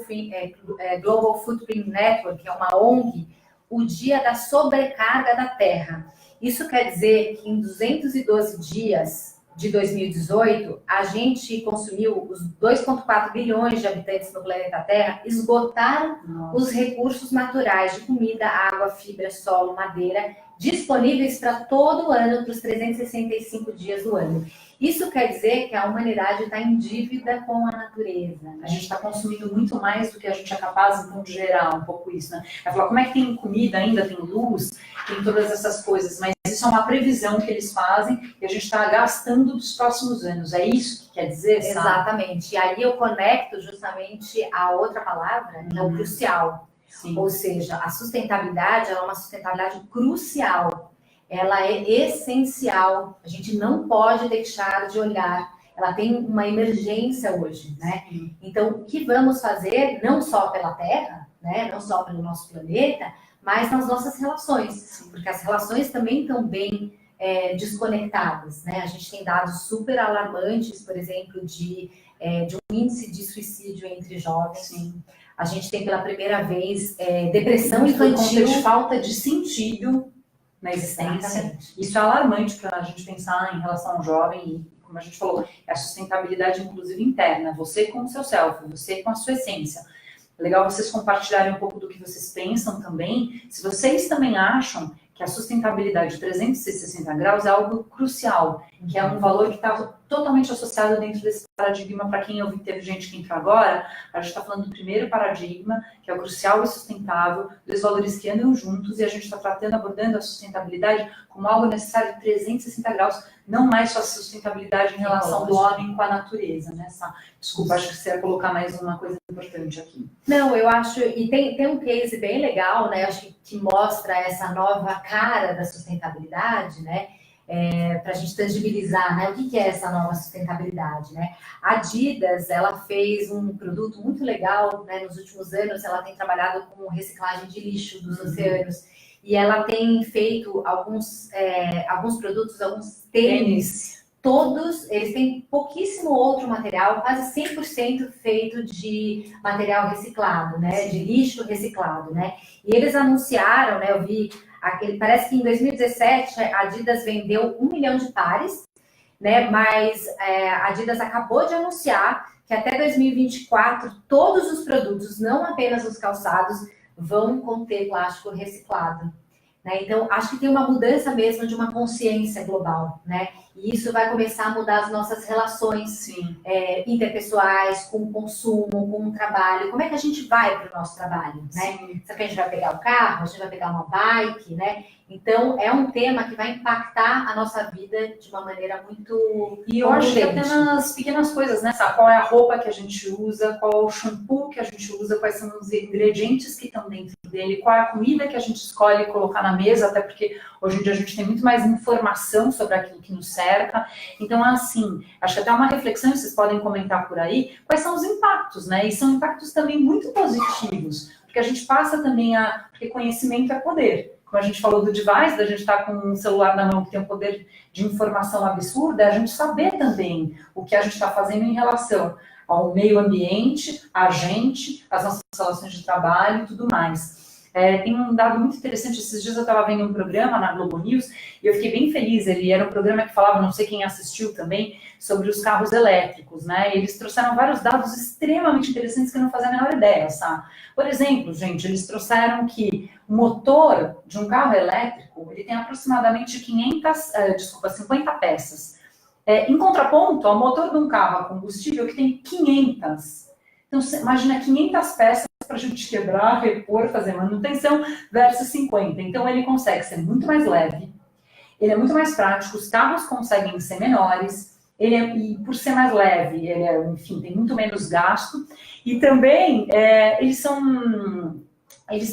S2: Footprint Network, que é uma ONG, o dia da sobrecarga da Terra. Isso quer dizer que em 212 dias de 2018, a gente consumiu, os 2,4 bilhões de habitantes no planeta Terra esgotaram os recursos naturais de comida, água, fibra, solo, madeira, disponíveis para todo o ano, para os 365 dias do ano. Isso quer dizer que a humanidade está em dívida com a natureza. Né?
S1: A gente está consumindo muito mais do que a gente é capaz, então, de gerar um pouco isso, né? Vai falar, como é que tem comida ainda, tem luz, tem todas essas coisas, mas isso é uma previsão que eles fazem e a gente está gastando dos próximos anos. É isso que quer dizer, sabe?
S2: Exatamente. E aí eu conecto justamente a outra palavra, que é o crucial.
S1: Sim.
S2: Ou seja, a sustentabilidade ela é uma sustentabilidade crucial. Ela é essencial. A gente não pode deixar de olhar. Ela tem uma emergência hoje, né?
S1: Sim.
S2: Então, o que vamos fazer, não só pela Terra, né? Não só pelo nosso planeta, mas nas nossas relações. Porque as relações também estão bem desconectadas, né? A gente tem dados super alarmantes, por exemplo, de um índice de suicídio entre jovens.
S1: Sim.
S2: A gente tem pela primeira vez depressão infantil.
S1: De falta de sentido na existência.
S2: Exatamente.
S1: Isso é alarmante para a gente pensar em relação ao jovem e, como a gente falou, é a sustentabilidade, inclusive, interna. Você com o seu self, você com a sua essência. É legal vocês compartilharem um pouco do que vocês pensam também. Se vocês também acham que a sustentabilidade de 360 graus é algo crucial, que é um valor que está totalmente associado dentro desse paradigma. Para quem ouviu, teve gente que entrou agora, a gente está falando do primeiro paradigma, que é o crucial e sustentável, dos valores que andam juntos, e a gente está abordando a sustentabilidade como algo necessário de 360 graus, não mais só a sustentabilidade em relação do homem com a natureza, né? Desculpa, acho que você ia colocar mais uma coisa importante aqui.
S2: Não, eu acho, e tem um case bem legal, né? Acho que mostra essa nova cara da sustentabilidade, né? Para a gente tangibilizar, né? O que é essa nova sustentabilidade, né? A Adidas, ela fez um produto muito legal, né? Nos últimos anos, ela tem trabalhado com reciclagem de lixo dos oceanos, e ela tem feito alguns produtos, alguns tênis, todos, eles têm pouquíssimo outro material, quase 100% feito de material reciclado, né? De lixo reciclado, né? E eles anunciaram, né? Eu vi parece que em 2017 a Adidas vendeu 1 milhão de pares, né? Mas a Adidas acabou de anunciar que até 2024 todos os produtos, não apenas os calçados, vão conter plástico reciclado. Né? Então, acho que tem uma mudança mesmo de uma consciência global, né? E isso vai começar a mudar as nossas relações interpessoais, com o consumo, com o trabalho. Como é que a gente vai para o nosso trabalho, né? Será que a gente vai pegar o carro? A gente vai pegar uma bike, né? Então, é um tema que vai impactar a nossa vida de uma maneira muito...
S1: E eu acho que até nas pequenas coisas, né? Sabe? Qual é a roupa que a gente usa, qual é o shampoo que a gente usa, quais são os ingredientes que estão dentro dele, qual é a comida que a gente escolhe colocar na mesa, até porque hoje em dia a gente tem muito mais informação sobre aquilo que nos cerca. Então, assim, acho que até uma reflexão, vocês podem comentar por aí, quais são os impactos, né? E são impactos também muito positivos, porque a gente passa também porque conhecimento é poder. Como a gente falou do device, da gente estar com um celular na mão que tem um poder de informação absurda, é a gente saber também o que a gente está fazendo em relação ao meio ambiente, a gente, as nossas relações de trabalho e tudo mais. Tem um dado muito interessante, esses dias eu estava vendo um programa na Globo News e eu fiquei bem feliz, ele era um programa que falava, não sei quem assistiu também, sobre os carros elétricos, né? E eles trouxeram vários dados extremamente interessantes que eu não fazia a menor ideia, sabe? Por exemplo, gente, eles trouxeram que o motor de um carro elétrico, ele tem aproximadamente 50 peças. Em contraponto ao motor de um carro a combustível que tem 500. Então, você imagina 500 peças para a gente quebrar, repor, fazer manutenção, versus 50. Então ele consegue ser muito mais leve, ele é muito mais prático, os carros conseguem ser menores, e por ser mais leve, enfim, tem muito menos gasto, e também eles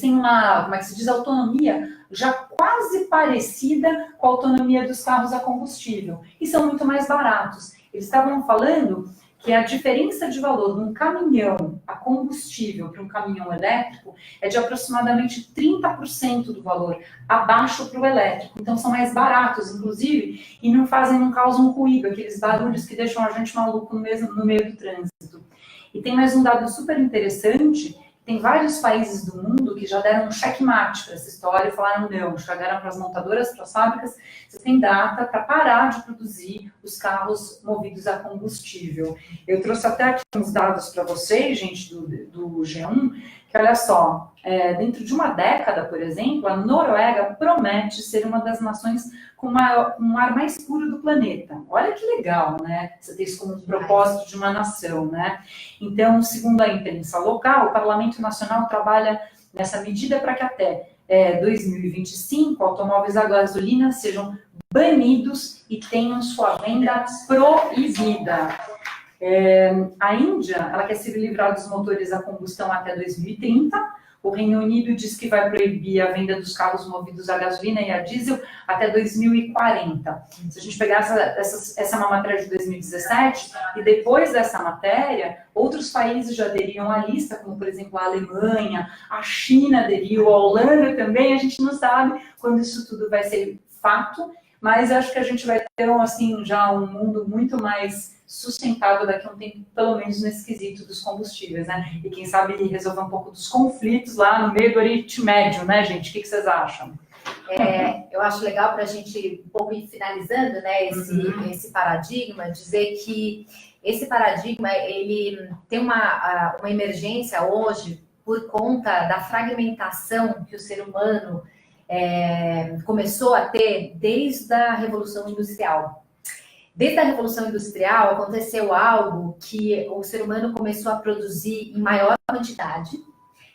S1: têm uma, como é que se diz, autonomia já quase parecida com a autonomia dos carros a combustível, e são muito mais baratos. Eles estavam falando que a diferença de valor de um caminhão a combustível para um caminhão elétrico é de aproximadamente 30% do valor abaixo para o elétrico. Então são mais baratos, inclusive, e não causam ruído, aqueles barulhos que deixam a gente maluco no meio do trânsito. E tem mais um dado super interessante. Tem vários países do mundo que já deram um checkmate para essa história e falaram não, chegaram para as montadoras, para as fábricas, você tem data para parar de produzir os carros movidos a combustível. Eu trouxe até aqui uns dados para vocês, gente, do G1, que olha só, dentro de uma década, por exemplo, a Noruega promete ser uma das nações com um ar mais puro do planeta. Olha que legal, né? Você tem isso como um propósito de uma nação, né? Então, segundo a imprensa local, o Parlamento Nacional trabalha nessa medida para que até 2025 automóveis a gasolina sejam banidos e tenham sua venda proibida. A Índia, ela quer se livrar dos motores a combustão até 2030. O Reino Unido diz que vai proibir a venda dos carros movidos a gasolina e a diesel até 2040. Se a gente pegar essa é uma matéria de 2017, e depois dessa matéria, outros países já aderiam à lista, como, por exemplo, a Alemanha, a China aderiu, a Holanda também. A gente não sabe quando isso tudo vai ser fato, mas acho que a gente vai ter, assim, já um mundo muito mais sustentável daqui a um tempo, pelo menos nesse quesito dos combustíveis, né? E quem sabe resolver um pouco dos conflitos lá no meio do Oriente Médio, né, gente? O que vocês acham?
S2: Eu acho legal para a gente um pouco ir finalizando, né, esse paradigma, dizer que esse paradigma, ele tem uma emergência hoje por conta da fragmentação que o ser humano começou a ter desde a Revolução Industrial. Desde a Revolução Industrial aconteceu algo que o ser humano começou a produzir em maior quantidade,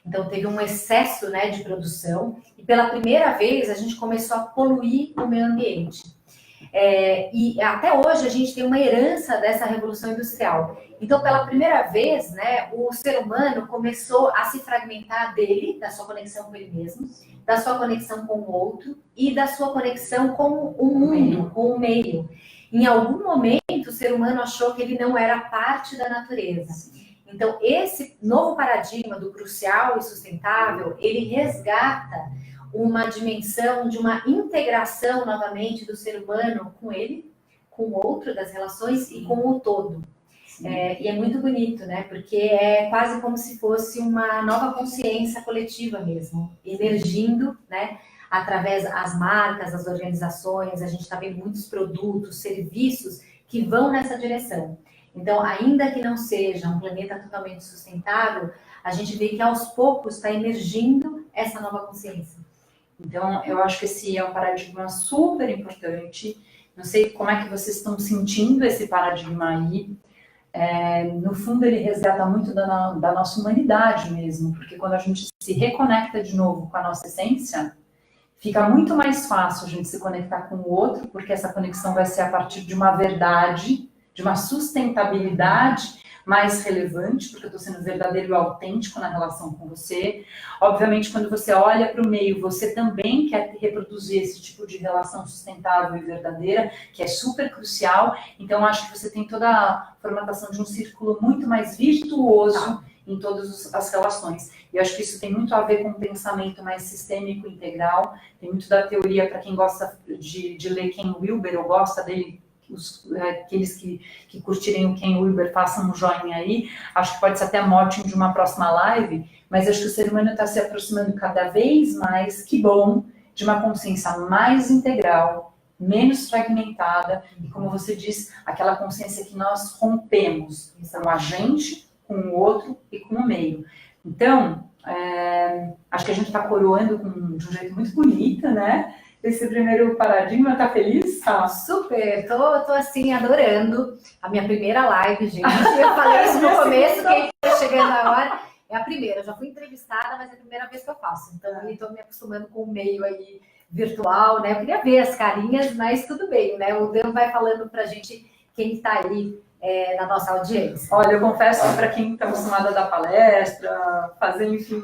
S2: então teve um excesso, né, de produção, e pela primeira vez a gente começou a poluir o meio ambiente. E até hoje a gente tem uma herança dessa Revolução Industrial. Então, pela primeira vez, né, o ser humano começou a se fragmentar da sua conexão com ele mesmo, da sua conexão com o outro e da sua conexão com o mundo, com o meio. Em algum momento, o ser humano achou que ele não era parte da natureza. Então, esse novo paradigma do crucial e sustentável, ele resgata uma dimensão de uma integração, novamente, do ser humano com ele, com o outro, das relações e com o todo. E é muito bonito, né? Porque é quase como se fosse uma nova consciência coletiva mesmo, emergindo, né? Através das marcas, das organizações, a gente está vendo muitos produtos, serviços que vão nessa direção. Então, ainda que não seja um planeta totalmente sustentável, a gente vê que aos poucos está emergindo essa nova consciência.
S1: Então, eu acho que esse é um paradigma super importante. Não sei como é que vocês estão sentindo esse paradigma aí. No fundo, ele resgata muito da nossa humanidade mesmo, porque quando a gente se reconecta de novo com a nossa essência, fica muito mais fácil a gente se conectar com o outro, porque essa conexão vai ser a partir de uma verdade, de uma sustentabilidade mais relevante, porque eu estou sendo verdadeiro e autêntico na relação com você. Obviamente, quando você olha para o meio, você também quer reproduzir esse tipo de relação sustentável e verdadeira, que é super crucial. Então, acho que você tem toda a formatação de um círculo muito mais virtuoso em todas as relações. E acho que isso tem muito a ver com um pensamento mais sistêmico, integral. Tem muito da teoria, para quem gosta de ler Ken Wilber, ou gosta dele, aqueles que curtirem o Ken Wilber, façam um joinha aí. Acho que pode ser até mote de uma próxima live, mas acho que o ser humano está se aproximando cada vez mais, que bom, de uma consciência mais integral, menos fragmentada, e como você diz, aquela consciência que nós rompemos com a gente, com o outro e com o meio. Então, acho que a gente está coroando de um jeito muito bonito, né? Esse primeiro paradigma. Tá feliz? Tá?
S2: Super, tô assim, adorando a minha primeira live, gente. Eu falei isso no começo, quem tá chegando agora. É a primeira, eu já fui entrevistada, mas é a primeira vez que eu faço. Então, eu estou me acostumando com o meio aí virtual, né? Eu queria ver as carinhas, mas tudo bem, né? O Dan vai falando pra gente quem está aí na nossa audiência.
S1: Olha, eu confesso que para quem está acostumado a dar palestra, fazer, enfim,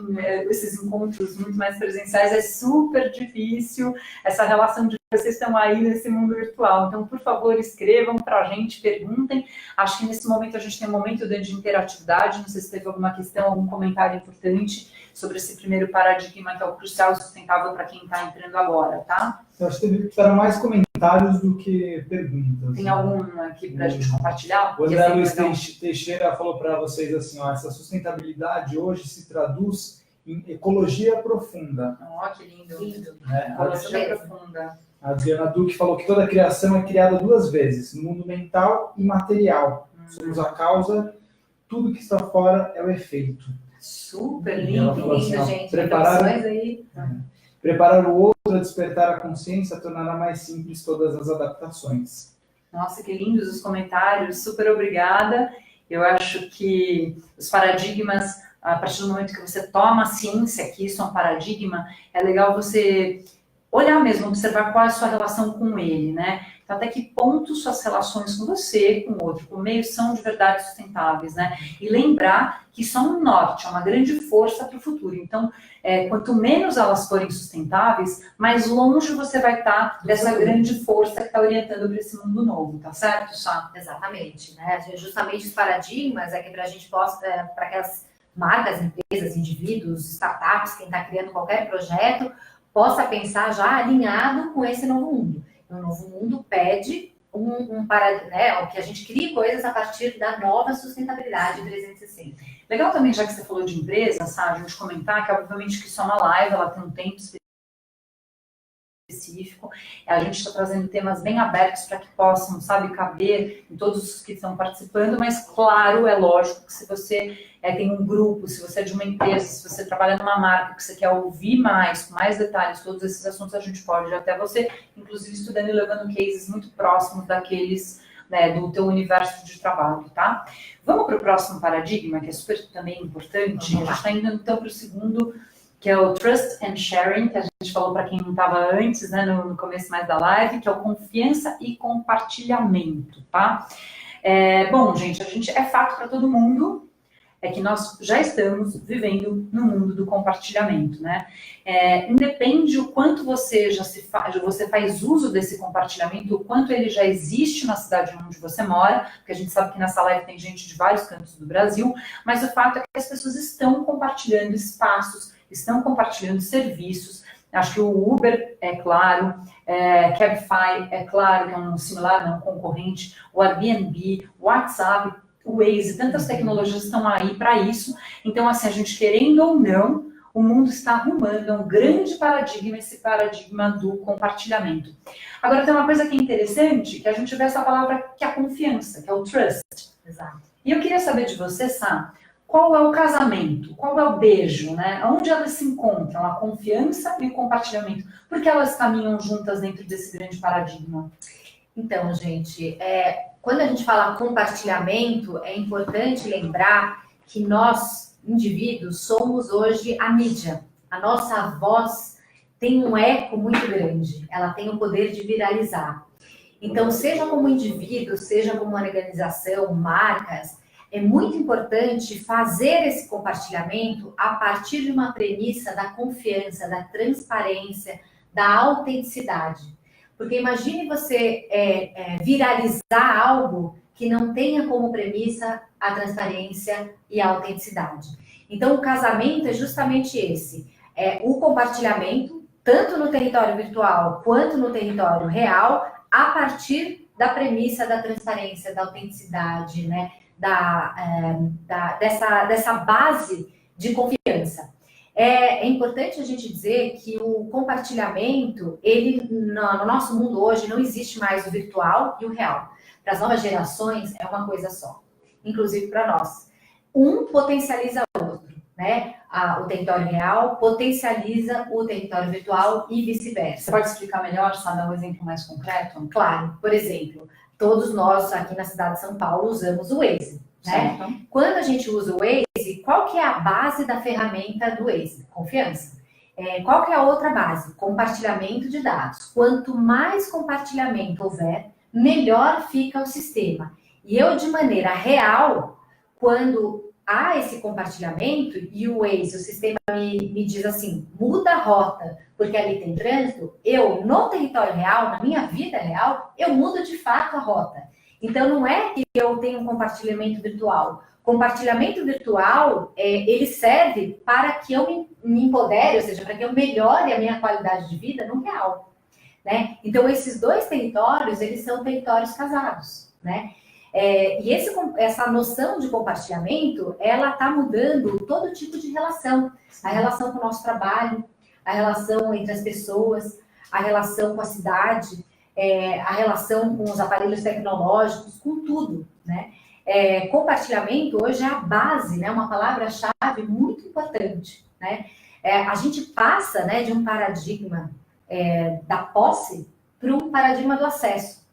S1: esses encontros muito mais presenciais, é super difícil essa relação de vocês estão aí nesse mundo virtual. Então, por favor, escrevam para a gente, perguntem. Acho que nesse momento a gente tem um momento de interatividade. Não sei se teve alguma questão, algum comentário importante sobre esse primeiro paradigma que é o crucial e sustentável para quem está entrando agora, tá?
S3: Eu acho que tiveram mais comentários do que perguntas.
S1: Tem algum aqui para a gente compartilhar?
S3: O André Luiz Teixeira falou para vocês assim, ó, essa sustentabilidade hoje se traduz em ecologia profunda.
S1: Ó, que lindo.
S2: Ecologia
S1: profunda.
S3: A Adriana Duque falou que toda criação é criada duas vezes, no mundo mental e material. Somos a causa, tudo que está fora é o efeito.
S1: Super lindo,
S2: gente.
S3: Preparar o outro a despertar a consciência tornará mais simples todas as adaptações.
S1: Nossa, que lindos os comentários, super obrigada. Eu acho que os paradigmas, a partir do momento que você toma a ciência que isso é um paradigma, é legal você olhar mesmo, observar qual é a sua relação com ele, né? Então, até que ponto suas relações com você, com o outro, com o meio, são de verdade sustentáveis, né? E lembrar que são um norte, é uma grande força para o futuro. Então, quanto menos elas forem sustentáveis, mais longe você vai estar dessa grande força que está orientando para esse mundo novo, tá certo, Sá?
S2: Exatamente, né? Justamente os paradigmas é que para a gente possa, para que as marcas, empresas, indivíduos, startups, quem está criando qualquer projeto, possa pensar já alinhado com esse novo mundo. O novo mundo pede que a gente crie coisas a partir da nova sustentabilidade 360.
S1: Legal também, já que você falou de empresa, sabe, a gente comentar que obviamente que isso é uma live, ela tem um tempo específico. A gente está trazendo temas bem abertos para que possam, sabe, caber em todos os que estão participando, mas claro, é lógico que se você tem um grupo, se você é de uma empresa, se você trabalha numa marca, que você quer ouvir mais, com mais detalhes, todos esses assuntos, a gente pode ir até você, inclusive estudando e levando cases muito próximos daqueles, né, do teu universo de trabalho, tá? Vamos para o próximo paradigma, que é super também importante. A gente está indo então para o segundo, que é o Trust and Sharing, que a gente falou para quem não estava antes, né, no começo mais da live, que é o confiança e compartilhamento, tá? Bom, gente, é fato para todo mundo, é que nós já estamos vivendo no mundo do compartilhamento, né? Independe o quanto você você faz uso desse compartilhamento, o quanto ele já existe na cidade onde você mora, porque a gente sabe que nessa live tem gente de vários cantos do Brasil, mas o fato é que as pessoas estão compartilhando espaços, estão compartilhando serviços. Acho que o Uber, é claro, Cabify, é claro, que é um similar, não, concorrente, o Airbnb, o WhatsApp, o Waze, tantas tecnologias estão aí para isso. Então, assim, a gente querendo ou não, o mundo está arrumando, é um grande paradigma, esse paradigma do compartilhamento. Agora, tem uma coisa que é interessante, que a gente vê essa palavra, que é a confiança, que é o trust.
S2: Exato.
S1: E eu queria saber de você, Sá, qual é o casamento, qual é o beijo, né? Onde elas se encontram, a confiança e o compartilhamento? Por que elas caminham juntas dentro desse grande paradigma?
S2: Então, gente, quando a gente fala compartilhamento, é importante lembrar que nós, indivíduos, somos hoje a mídia. A nossa voz tem um eco muito grande, ela tem o poder de viralizar. Então, seja como indivíduo, seja como uma organização, marcas, é muito importante fazer esse compartilhamento a partir de uma premissa da confiança, da transparência, da autenticidade. Porque imagine você viralizar algo que não tenha como premissa a transparência e a autenticidade. Então, o casamento é justamente esse. O compartilhamento, tanto no território virtual quanto no território real, a partir da premissa da transparência, da autenticidade, né? Dessa base de confiança. É importante a gente dizer que o compartilhamento, ele no nosso mundo hoje não existe mais o virtual e o real. Para as novas gerações é uma coisa só, inclusive para nós. Um potencializa o outro, né? O território real potencializa o território virtual e vice-versa.
S1: Você pode explicar melhor, só dar um exemplo mais concreto?
S2: Claro, por exemplo, todos nós aqui na cidade de São Paulo usamos o Waze, né?
S1: Certo.
S2: Quando a gente usa o Waze, qual que é a base da ferramenta do Waze? Confiança. Qual que é a outra base? Compartilhamento de dados. Quanto mais compartilhamento houver, melhor fica o sistema. E eu, de maneira real, quando há esse compartilhamento e o Waze, o sistema me diz assim, muda a rota, porque ali tem trânsito, eu, no território real, na minha vida real, eu mudo de fato a rota. Então, não é que eu tenho um compartilhamento virtual. Compartilhamento virtual, ele serve para que eu me empodere, ou seja, para que eu melhore a minha qualidade de vida no real, né? Então, esses dois territórios, eles são territórios casados, né? E essa noção de compartilhamento, ela está mudando todo tipo de relação. A relação com o nosso trabalho, a relação entre as pessoas, a relação com a cidade, a relação com os aparelhos tecnológicos, com tudo, né? Compartilhamento hoje é a base, né? Uma palavra-chave muito importante, né? A gente passa, né, de um paradigma da posse para um paradigma do acesso.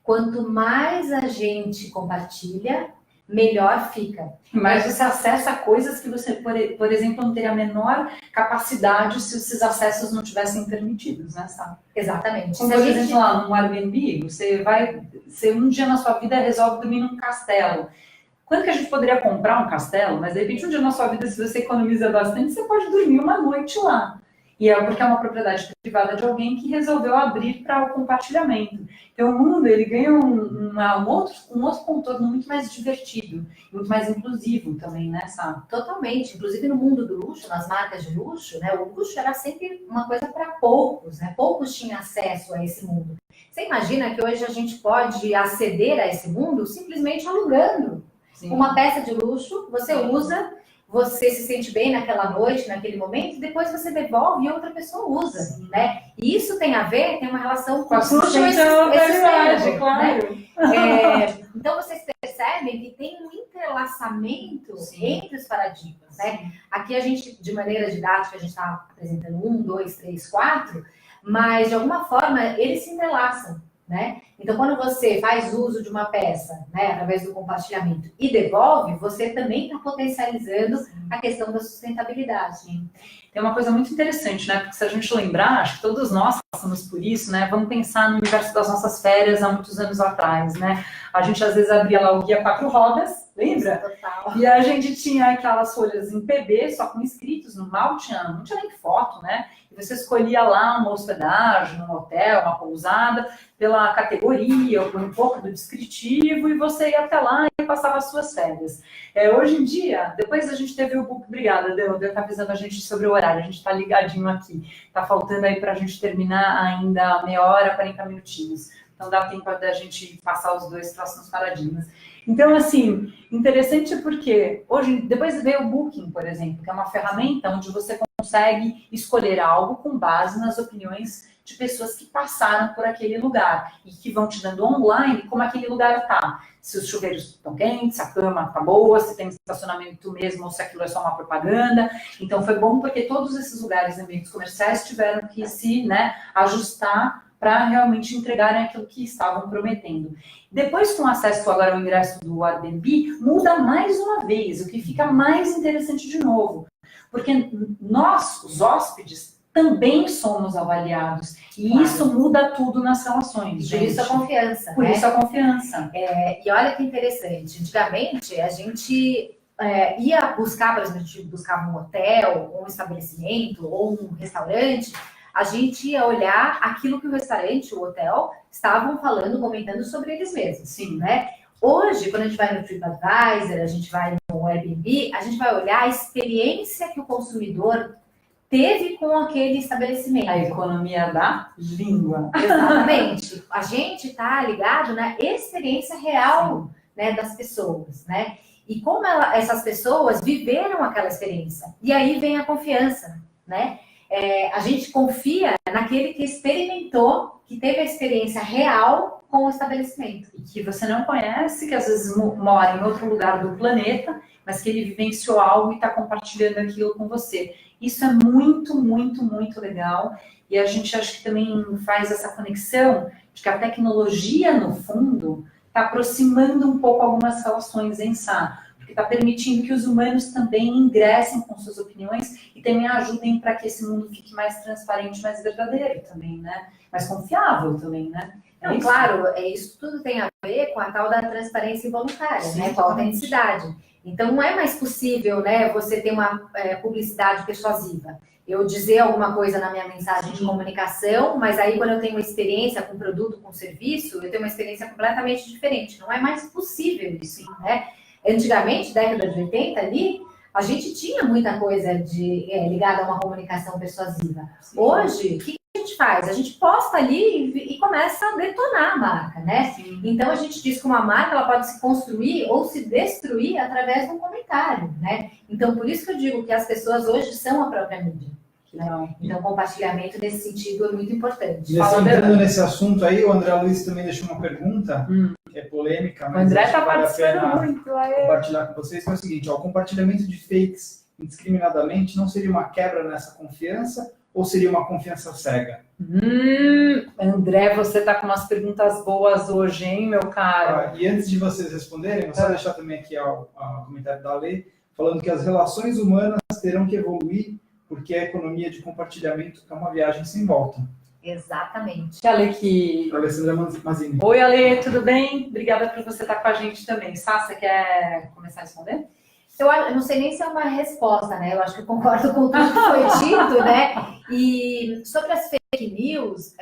S2: Quanto mais a gente compartilha, melhor fica.
S1: Mas você acessa coisas que você, por exemplo, não teria a menor capacidade se esses acessos não tivessem permitidos, né, sabe?
S2: Exatamente.
S1: Como, por exemplo, lá no Airbnb, você um dia na sua vida resolve dormir num castelo. Quanto que a gente poderia comprar um castelo? Mas, de repente, um dia na sua vida, se você economiza bastante, você pode dormir uma noite lá. E porque é uma propriedade privada de alguém que resolveu abrir para o compartilhamento. Então, o mundo, ele ganha um outro contorno muito mais divertido, muito mais inclusivo também, né, Sá?
S2: Totalmente. Inclusive, no mundo do luxo, nas marcas de luxo, né, o luxo era sempre uma coisa para poucos, né? Poucos tinham acesso a esse mundo. Você imagina que hoje a gente pode aceder a esse mundo simplesmente alugando. Sim. Uma peça de luxo, você usa... Você se sente bem naquela noite, naquele momento, depois você devolve e outra pessoa usa, sim, né? E isso tem a ver, tem uma relação com
S1: a sustentabilidade, claro.
S2: Né? Então, vocês percebem que tem um entrelaçamento, sim, entre os paradigmas, né? Aqui a gente, de maneira didática, a gente está apresentando 1, 2, 3, 4, mas, de alguma forma, eles se entrelaçam, né? Então, quando você faz uso de uma peça, né, através do compartilhamento e devolve, você também está potencializando a questão da sustentabilidade.
S1: Sim. Tem uma coisa muito interessante, né? Porque se a gente lembrar, acho que todos nós passamos por isso, né? Vamos pensar no universo das nossas férias há muitos anos atrás, né? A gente às vezes abria lá o guia 4 rodas, lembra?
S2: Total.
S1: E a gente tinha aquelas folhas em PB, só com escritos, não tinha nem foto, né? E você escolhia lá uma hospedagem, um hotel, uma pousada, pela categoria, ou por um pouco do descritivo, e você ia até lá e passava as suas férias. Hoje em dia, depois a gente teve o book, obrigada, Deu tá avisando a gente sobre o horário, a gente tá ligadinho aqui, tá faltando aí pra gente terminar ainda meia hora, 40 minutinhos. Então dá tempo da gente passar os dois próximos paradigmas. Então, assim, interessante porque hoje, depois veio o Booking, por exemplo, que é uma ferramenta onde você consegue escolher algo com base nas opiniões de pessoas que passaram por aquele lugar e que vão te dando online como aquele lugar está. Se os chuveiros estão quentes, se a cama está boa, se tem estacionamento mesmo ou se aquilo é só uma propaganda. Então foi bom porque todos esses lugares, ambientes comerciais, tiveram que se, né, ajustar para realmente entregarem aquilo que estavam prometendo. Depois, com acesso agora ao ingresso do Airbnb, muda mais uma vez, o que fica mais interessante de novo. Porque nós, os hóspedes, também somos avaliados. E claro, isso muda tudo nas relações.
S2: Por isso a confiança.
S1: Por isso a confiança.
S2: E olha que interessante. Antigamente, a gente ia buscar, por exemplo, a gente buscava um hotel, ou um estabelecimento, ou um restaurante, a gente ia olhar aquilo que o restaurante, o hotel, estavam falando, comentando sobre eles mesmos.
S1: Sim,
S2: né? Hoje, quando a gente vai no TripAdvisor, a gente vai no Airbnb, a gente vai olhar a experiência que o consumidor teve com aquele estabelecimento.
S1: A economia da língua.
S2: Exatamente. A gente está ligado na experiência real, né, das pessoas, né? E como essas pessoas viveram aquela experiência. E aí vem a confiança, né? A gente confia naquele que experimentou, que teve a experiência real com o estabelecimento.
S1: E que você não conhece, que às vezes mora em outro lugar do planeta, mas que ele vivenciou algo e está compartilhando aquilo com você. Isso é muito, muito, muito legal. E a gente acho que também faz essa conexão de que a tecnologia, no fundo, está aproximando um pouco algumas relações em SA. Porque está permitindo que os humanos também ingressem com suas opiniões e também ajudem para que esse mundo fique mais transparente, mais verdadeiro também, né? Mais confiável também, né?
S2: Não, claro, isso tudo tem a ver com a tal da transparência involuntária,
S1: Sim,
S2: né? Com a autenticidade. Então, não é mais possível, né, você ter uma publicidade persuasiva. Eu dizer alguma coisa na minha mensagem de comunicação, mas aí quando eu tenho uma experiência com produto, com serviço, eu tenho uma experiência completamente diferente. Não é mais possível isso, né? Antigamente, década de 80 ali, a gente tinha muita coisa ligada a uma comunicação persuasiva.
S1: Sim.
S2: Hoje, o que a gente faz? A gente posta ali e começa a detonar a marca, né?
S1: Sim.
S2: Então, a gente diz que uma marca ela pode se construir ou se destruir através de um comentário, né? Então, por isso que eu digo que as pessoas hoje são a própria mídia. Né? Então, compartilhamento nesse sentido é muito importante.
S3: Entrando nesse assunto aí, o André Luiz também deixou uma pergunta, que é polêmica, mas
S1: o André está
S3: vale a pena
S1: participando muito.
S3: compartilhar com vocês, que é o seguinte, ó, o compartilhamento de fakes indiscriminadamente não seria uma quebra nessa confiança ou seria uma confiança cega?
S1: André, você está com umas perguntas boas hoje, hein, meu caro?
S3: E antes de vocês responderem, vou só deixar também aqui o comentário da Lê, falando que as relações humanas terão que evoluir porque a economia de compartilhamento é uma viagem sem volta.
S2: Exatamente.
S1: Ale que...
S3: Alessandra Mazini.
S1: Oi, Ale, tudo bem? Obrigada por você estar com a gente também. Sá, você quer começar a responder?
S2: Eu não sei nem se é uma resposta, né? Eu acho que eu concordo com tudo que foi dito, né? E sobre as fake news,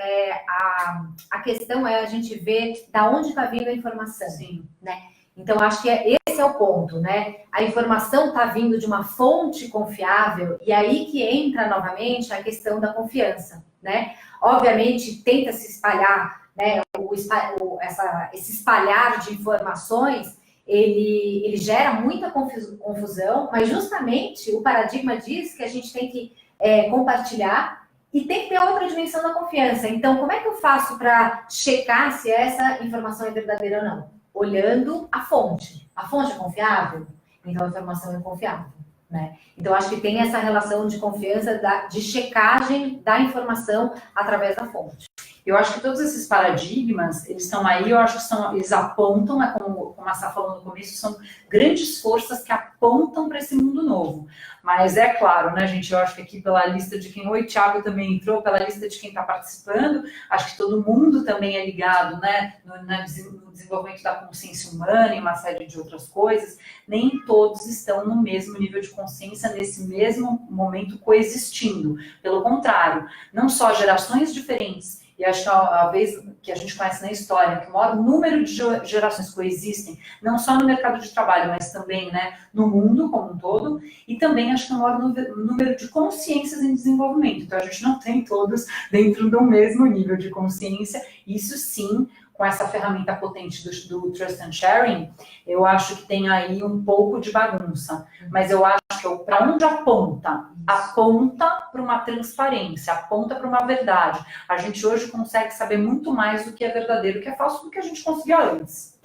S2: a questão é a gente ver da onde está vindo a informação.
S1: Sim.
S2: Né? Então, acho que esse é o ponto, né? A informação está vindo de uma fonte confiável e aí que entra novamente a questão da confiança, né? Obviamente, tenta se espalhar, né? Esse espalhar de informações, ele gera muita confusão, mas justamente o paradigma diz que a gente tem que compartilhar e tem que ter outra dimensão da confiança. Então, como é que eu faço para checar se essa informação é verdadeira ou não? Olhando a fonte. A fonte é confiável? Então, a informação é confiável. Né? Então, acho que tem essa relação de confiança, de checagem da informação através da fonte.
S1: Eu acho que todos esses paradigmas, eles estão aí, eu acho que eles apontam, né, como a Sá falou no começo, são grandes forças que apontam para esse mundo novo. Mas é claro, né, gente, eu acho que aqui pela lista de quem... Oi, Thiago também entrou, pela lista de quem está participando, acho que todo mundo também é ligado, né, no desenvolvimento da consciência humana e uma série de outras coisas. Nem todos estão no mesmo nível de consciência, nesse mesmo momento coexistindo. Pelo contrário, não só gerações diferentes, e acho que a vez que a gente conhece na história, que o maior número de gerações coexistem, não só no mercado de trabalho, mas também, né, no mundo como um todo, e também acho que o maior número de consciências em desenvolvimento. Então, a gente não tem todos dentro do mesmo nível de consciência, isso sim, com essa ferramenta potente do Trust and Sharing, eu acho que tem aí um pouco de bagunça, mas eu acho que para onde aponta? Aponta para uma transparência, aponta para uma verdade. A gente hoje consegue saber muito mais do que é verdadeiro, do que é falso, do que a gente conseguia antes.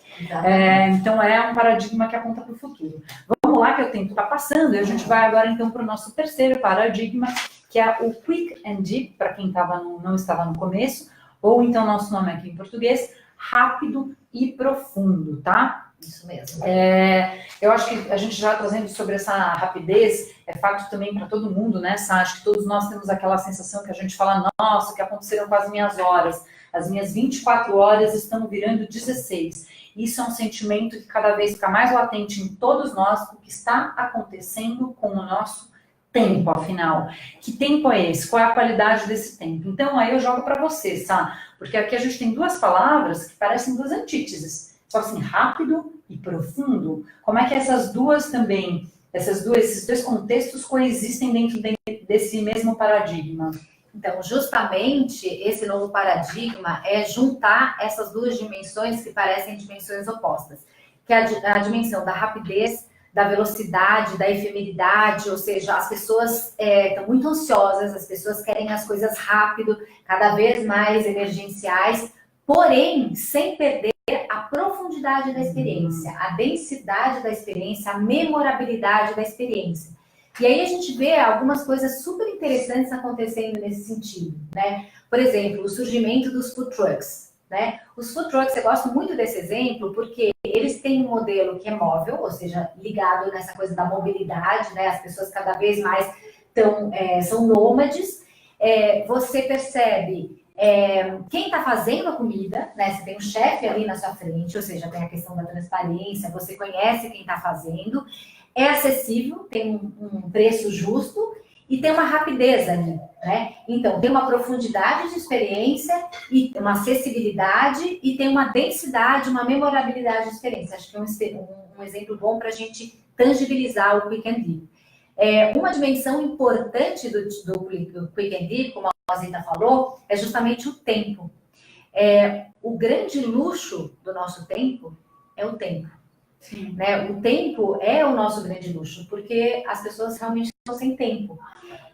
S1: Então é um paradigma que aponta para o futuro. Vamos lá, que o tempo está passando, e a gente vai agora então para o nosso terceiro paradigma, que é o Quick and Deep, para quem não estava no começo, ou então nosso nome aqui em português, rápido e profundo, tá?
S2: Isso mesmo.
S1: Eu acho que a gente já trazendo sobre essa rapidez, é fato também para todo mundo, né, Sá? Acho que todos nós temos aquela sensação que a gente fala, nossa, o que aconteceram com as minhas horas? As minhas 24 horas estão virando 16. Isso é um sentimento que cada vez fica mais latente em todos nós, o que está acontecendo com o nosso tempo, afinal. Que tempo é esse? Qual é a qualidade desse tempo? Então, aí eu jogo para você, Sá, porque aqui a gente tem duas palavras que parecem duas antíteses, só assim, rápido e profundo. Como é que essas duas também, esses dois contextos coexistem dentro desse mesmo paradigma?
S2: Então, justamente, esse novo paradigma é juntar essas duas dimensões que parecem dimensões opostas, que é a dimensão da rapidez, da velocidade, da efemeridade, ou seja, as pessoas estão muito ansiosas, as pessoas querem as coisas rápido, cada vez mais emergenciais, porém, sem perder a profundidade da experiência, a densidade da experiência, a memorabilidade da experiência. E aí a gente vê algumas coisas super interessantes acontecendo nesse sentido, né? Por exemplo, o surgimento dos food trucks, né? Os food trucks, eu gosto muito desse exemplo, porque eles têm um modelo que é móvel, ou seja, ligado nessa coisa da mobilidade, né? As pessoas cada vez mais são nômades. Você percebe quem está fazendo a comida, né? Você tem um chefe ali na sua frente, ou seja, tem a questão da transparência, você conhece quem está fazendo, é acessível, tem um preço justo e tem uma rapidez ali, né? Então, tem uma profundidade de experiência e uma acessibilidade e tem uma densidade, uma memorabilidade de experiência. Acho que é um exemplo bom para a gente tangibilizar o Quick and Deep. Uma dimensão importante do Quick and Deep, como a Zita falou, é justamente o tempo. O grande luxo do nosso tempo é o tempo. Né? O tempo é o nosso grande luxo, porque as pessoas realmente estão sem tempo.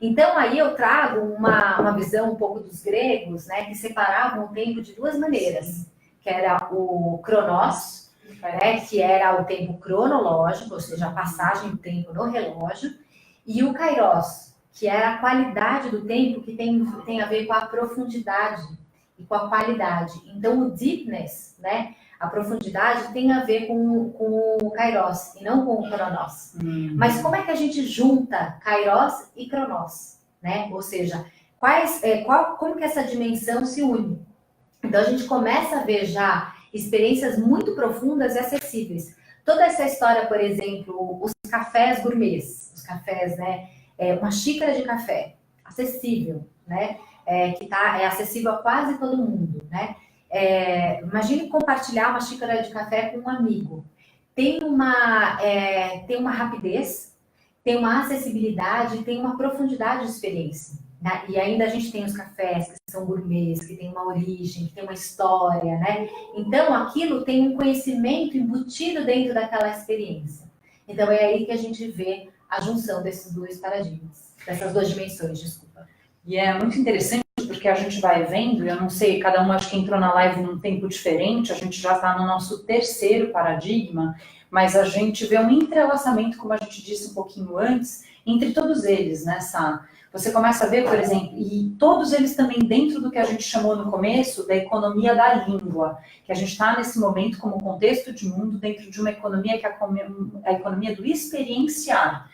S2: Então, aí eu trago uma visão um pouco dos gregos, né, que separavam o tempo de duas maneiras, que era o cronos, né, que era o tempo cronológico, ou seja, a passagem do tempo no relógio, e o kairos, que era a qualidade do tempo, que tem a ver com a profundidade e com a qualidade. Então, o deepness, né, a profundidade tem a ver com o kairos e não com o cronos. Mas como é que a gente junta kairos e cronos, né? Ou seja, como que essa dimensão se une? Então a gente começa a ver já experiências muito profundas e acessíveis. Toda essa história, por exemplo, os cafés gourmets, os cafés, né? Uma xícara de café acessível, né? Que é acessível a quase todo mundo, né? Imagine compartilhar uma xícara de café com um amigo. Tem uma rapidez, tem uma acessibilidade, tem uma profundidade de experiência. Né? E ainda a gente tem os cafés que são gourmets, que tem uma origem, que tem uma história, né? Então, aquilo tem um conhecimento embutido dentro daquela experiência. Então, é aí que a gente vê a junção desses dois paradigmas, dessas duas dimensões, desculpa.
S1: E é muito interessante, porque a gente vai vendo, eu não sei, cada um acho que entrou na live num tempo diferente, a gente já está no nosso terceiro paradigma, mas a gente vê um entrelaçamento, como a gente disse um pouquinho antes, entre todos eles, né, Sá? Você começa a ver, por exemplo, e todos eles também dentro do que a gente chamou no começo da economia da língua, que a gente está nesse momento como contexto de mundo dentro de uma economia que é a economia do experienciar.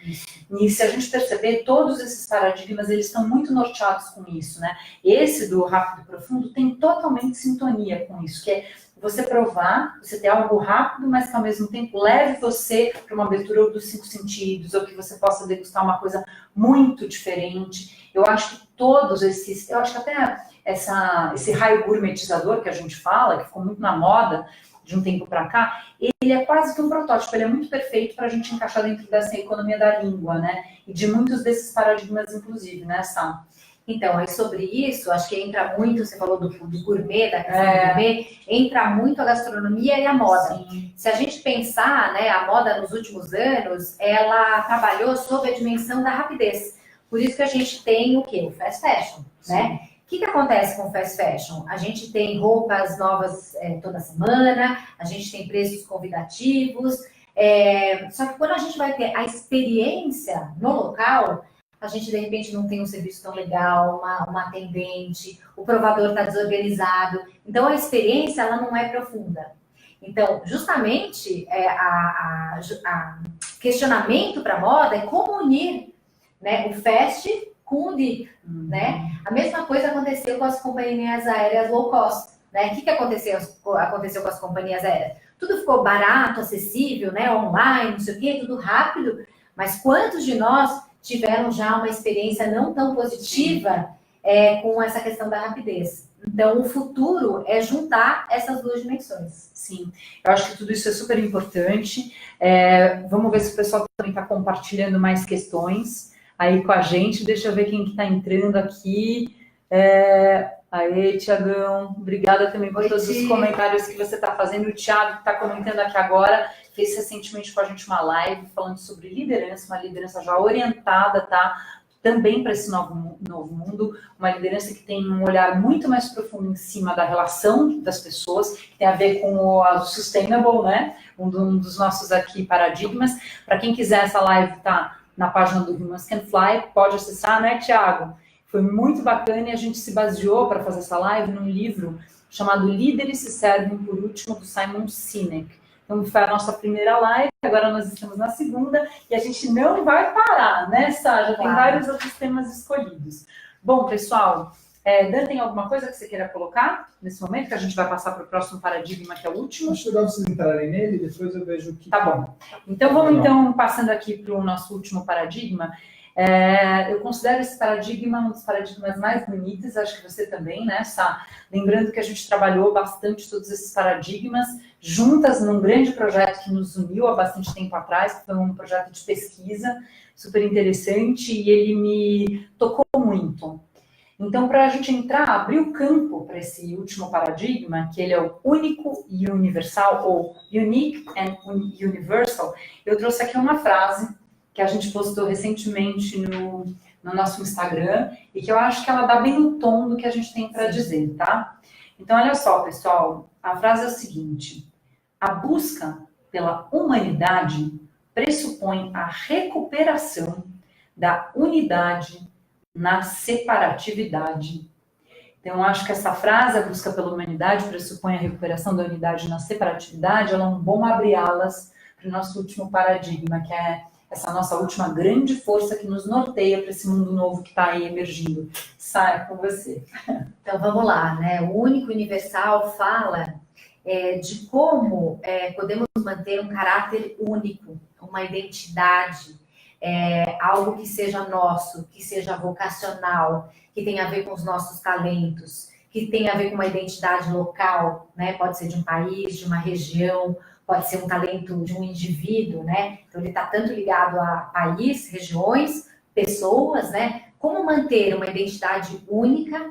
S1: E se a gente perceber, todos esses paradigmas, eles estão muito norteados com isso, né? Esse do rápido e profundo tem totalmente sintonia com isso, que é você provar, você ter algo rápido, mas que ao mesmo tempo leve você para uma abertura dos 5 sentidos, ou que você possa degustar uma coisa muito diferente. Eu acho que eu acho que até esse raio gourmetizador que a gente fala, que ficou muito na moda de um tempo para cá, ele é quase que um protótipo, ele é muito perfeito para a gente encaixar dentro dessa economia da língua, né? E de muitos desses paradigmas, inclusive, né, Sam?
S2: Então, aí sobre isso, acho que entra muito, você falou do gourmet, da questão do gourmet, entra muito a gastronomia e a moda.
S1: Sim.
S2: Se a gente pensar, né, a moda nos últimos anos, ela trabalhou sob a dimensão da rapidez. Por isso que a gente tem o quê? O fast fashion, né? O que acontece com o fast fashion? A gente tem roupas novas toda semana, a gente tem preços convidativos, só que quando a gente vai ter a experiência no local, a gente, de repente, não tem um serviço tão legal, uma atendente, o provador está desorganizado. Então, a experiência, ela não é profunda. Então, justamente, questionamento para a moda é como unir, né, o fast com o deep, né? A mesma coisa aconteceu com as companhias aéreas low cost, né? O que aconteceu com as companhias aéreas? Tudo ficou barato, acessível, né? Online, não sei o quê, tudo rápido. Mas quantos de nós tiveram já uma experiência não tão positiva com essa questão da rapidez? Então, o futuro é juntar essas duas dimensões.
S1: Sim, eu acho que tudo isso é super importante. Vamos ver se o pessoal também está compartilhando mais questões aí com a gente. Deixa eu ver quem que está entrando aqui. Aê, Tiagão, obrigada também por todos os comentários que você está fazendo. O Thiago, que está comentando aqui agora, fez recentemente com a gente uma live falando sobre liderança, uma liderança já orientada, tá? Também para esse novo mundo, uma liderança que tem um olhar muito mais profundo em cima da relação das pessoas, que tem a ver com o sustainable, né? Um dos nossos aqui paradigmas. Para quem quiser, essa live tá na página do Humans Can Fly, pode acessar, né, Thiago? Foi muito bacana e a gente se baseou para fazer essa live num livro chamado Líderes se Servem por Último, do Simon Sinek. Então, foi a nossa primeira live, agora nós estamos na segunda, e a gente não vai parar, né, Sá? Já tem vários outros temas escolhidos. Bom, pessoal, Dan, tem alguma coisa que você queira colocar nesse momento, que a gente vai passar para o próximo paradigma, que é o último?
S3: Acho legal vocês entrarem nele, depois eu vejo o que...
S1: Tá bom. Então, vamos passando aqui para o nosso último paradigma. Eu considero esse paradigma um dos paradigmas mais bonitos, acho que você também, né, Sá? Lembrando que a gente trabalhou bastante todos esses paradigmas juntas num grande projeto que nos uniu há bastante tempo atrás, que foi um projeto de pesquisa super interessante e ele me tocou muito. Então, para a gente abrir o campo para esse último paradigma, que ele é o único e universal, ou unique and universal, eu trouxe aqui uma frase que a gente postou recentemente no nosso Instagram, e que eu acho que ela dá bem o tom do que a gente tem para dizer, tá? Então, olha só, pessoal, a frase é a seguinte: a busca pela humanidade pressupõe a recuperação da unidade na separatividade. Então, eu acho que essa frase, a busca pela humanidade pressupõe a recuperação da unidade na separatividade, ela é um bom abre-alas para o nosso último paradigma, que é essa nossa última grande força que nos norteia para esse mundo novo que está aí emergindo. Sai com você.
S2: Então, vamos lá, né? O único universal fala de como podemos manter um caráter único, uma identidade, algo que seja nosso, que seja vocacional, que tenha a ver com os nossos talentos, que tenha a ver com uma identidade local, né? Pode ser de um país, de uma região, pode ser um talento de um indivíduo, né? Então, ele está tanto ligado a país, regiões, pessoas, né? Como manter uma identidade única,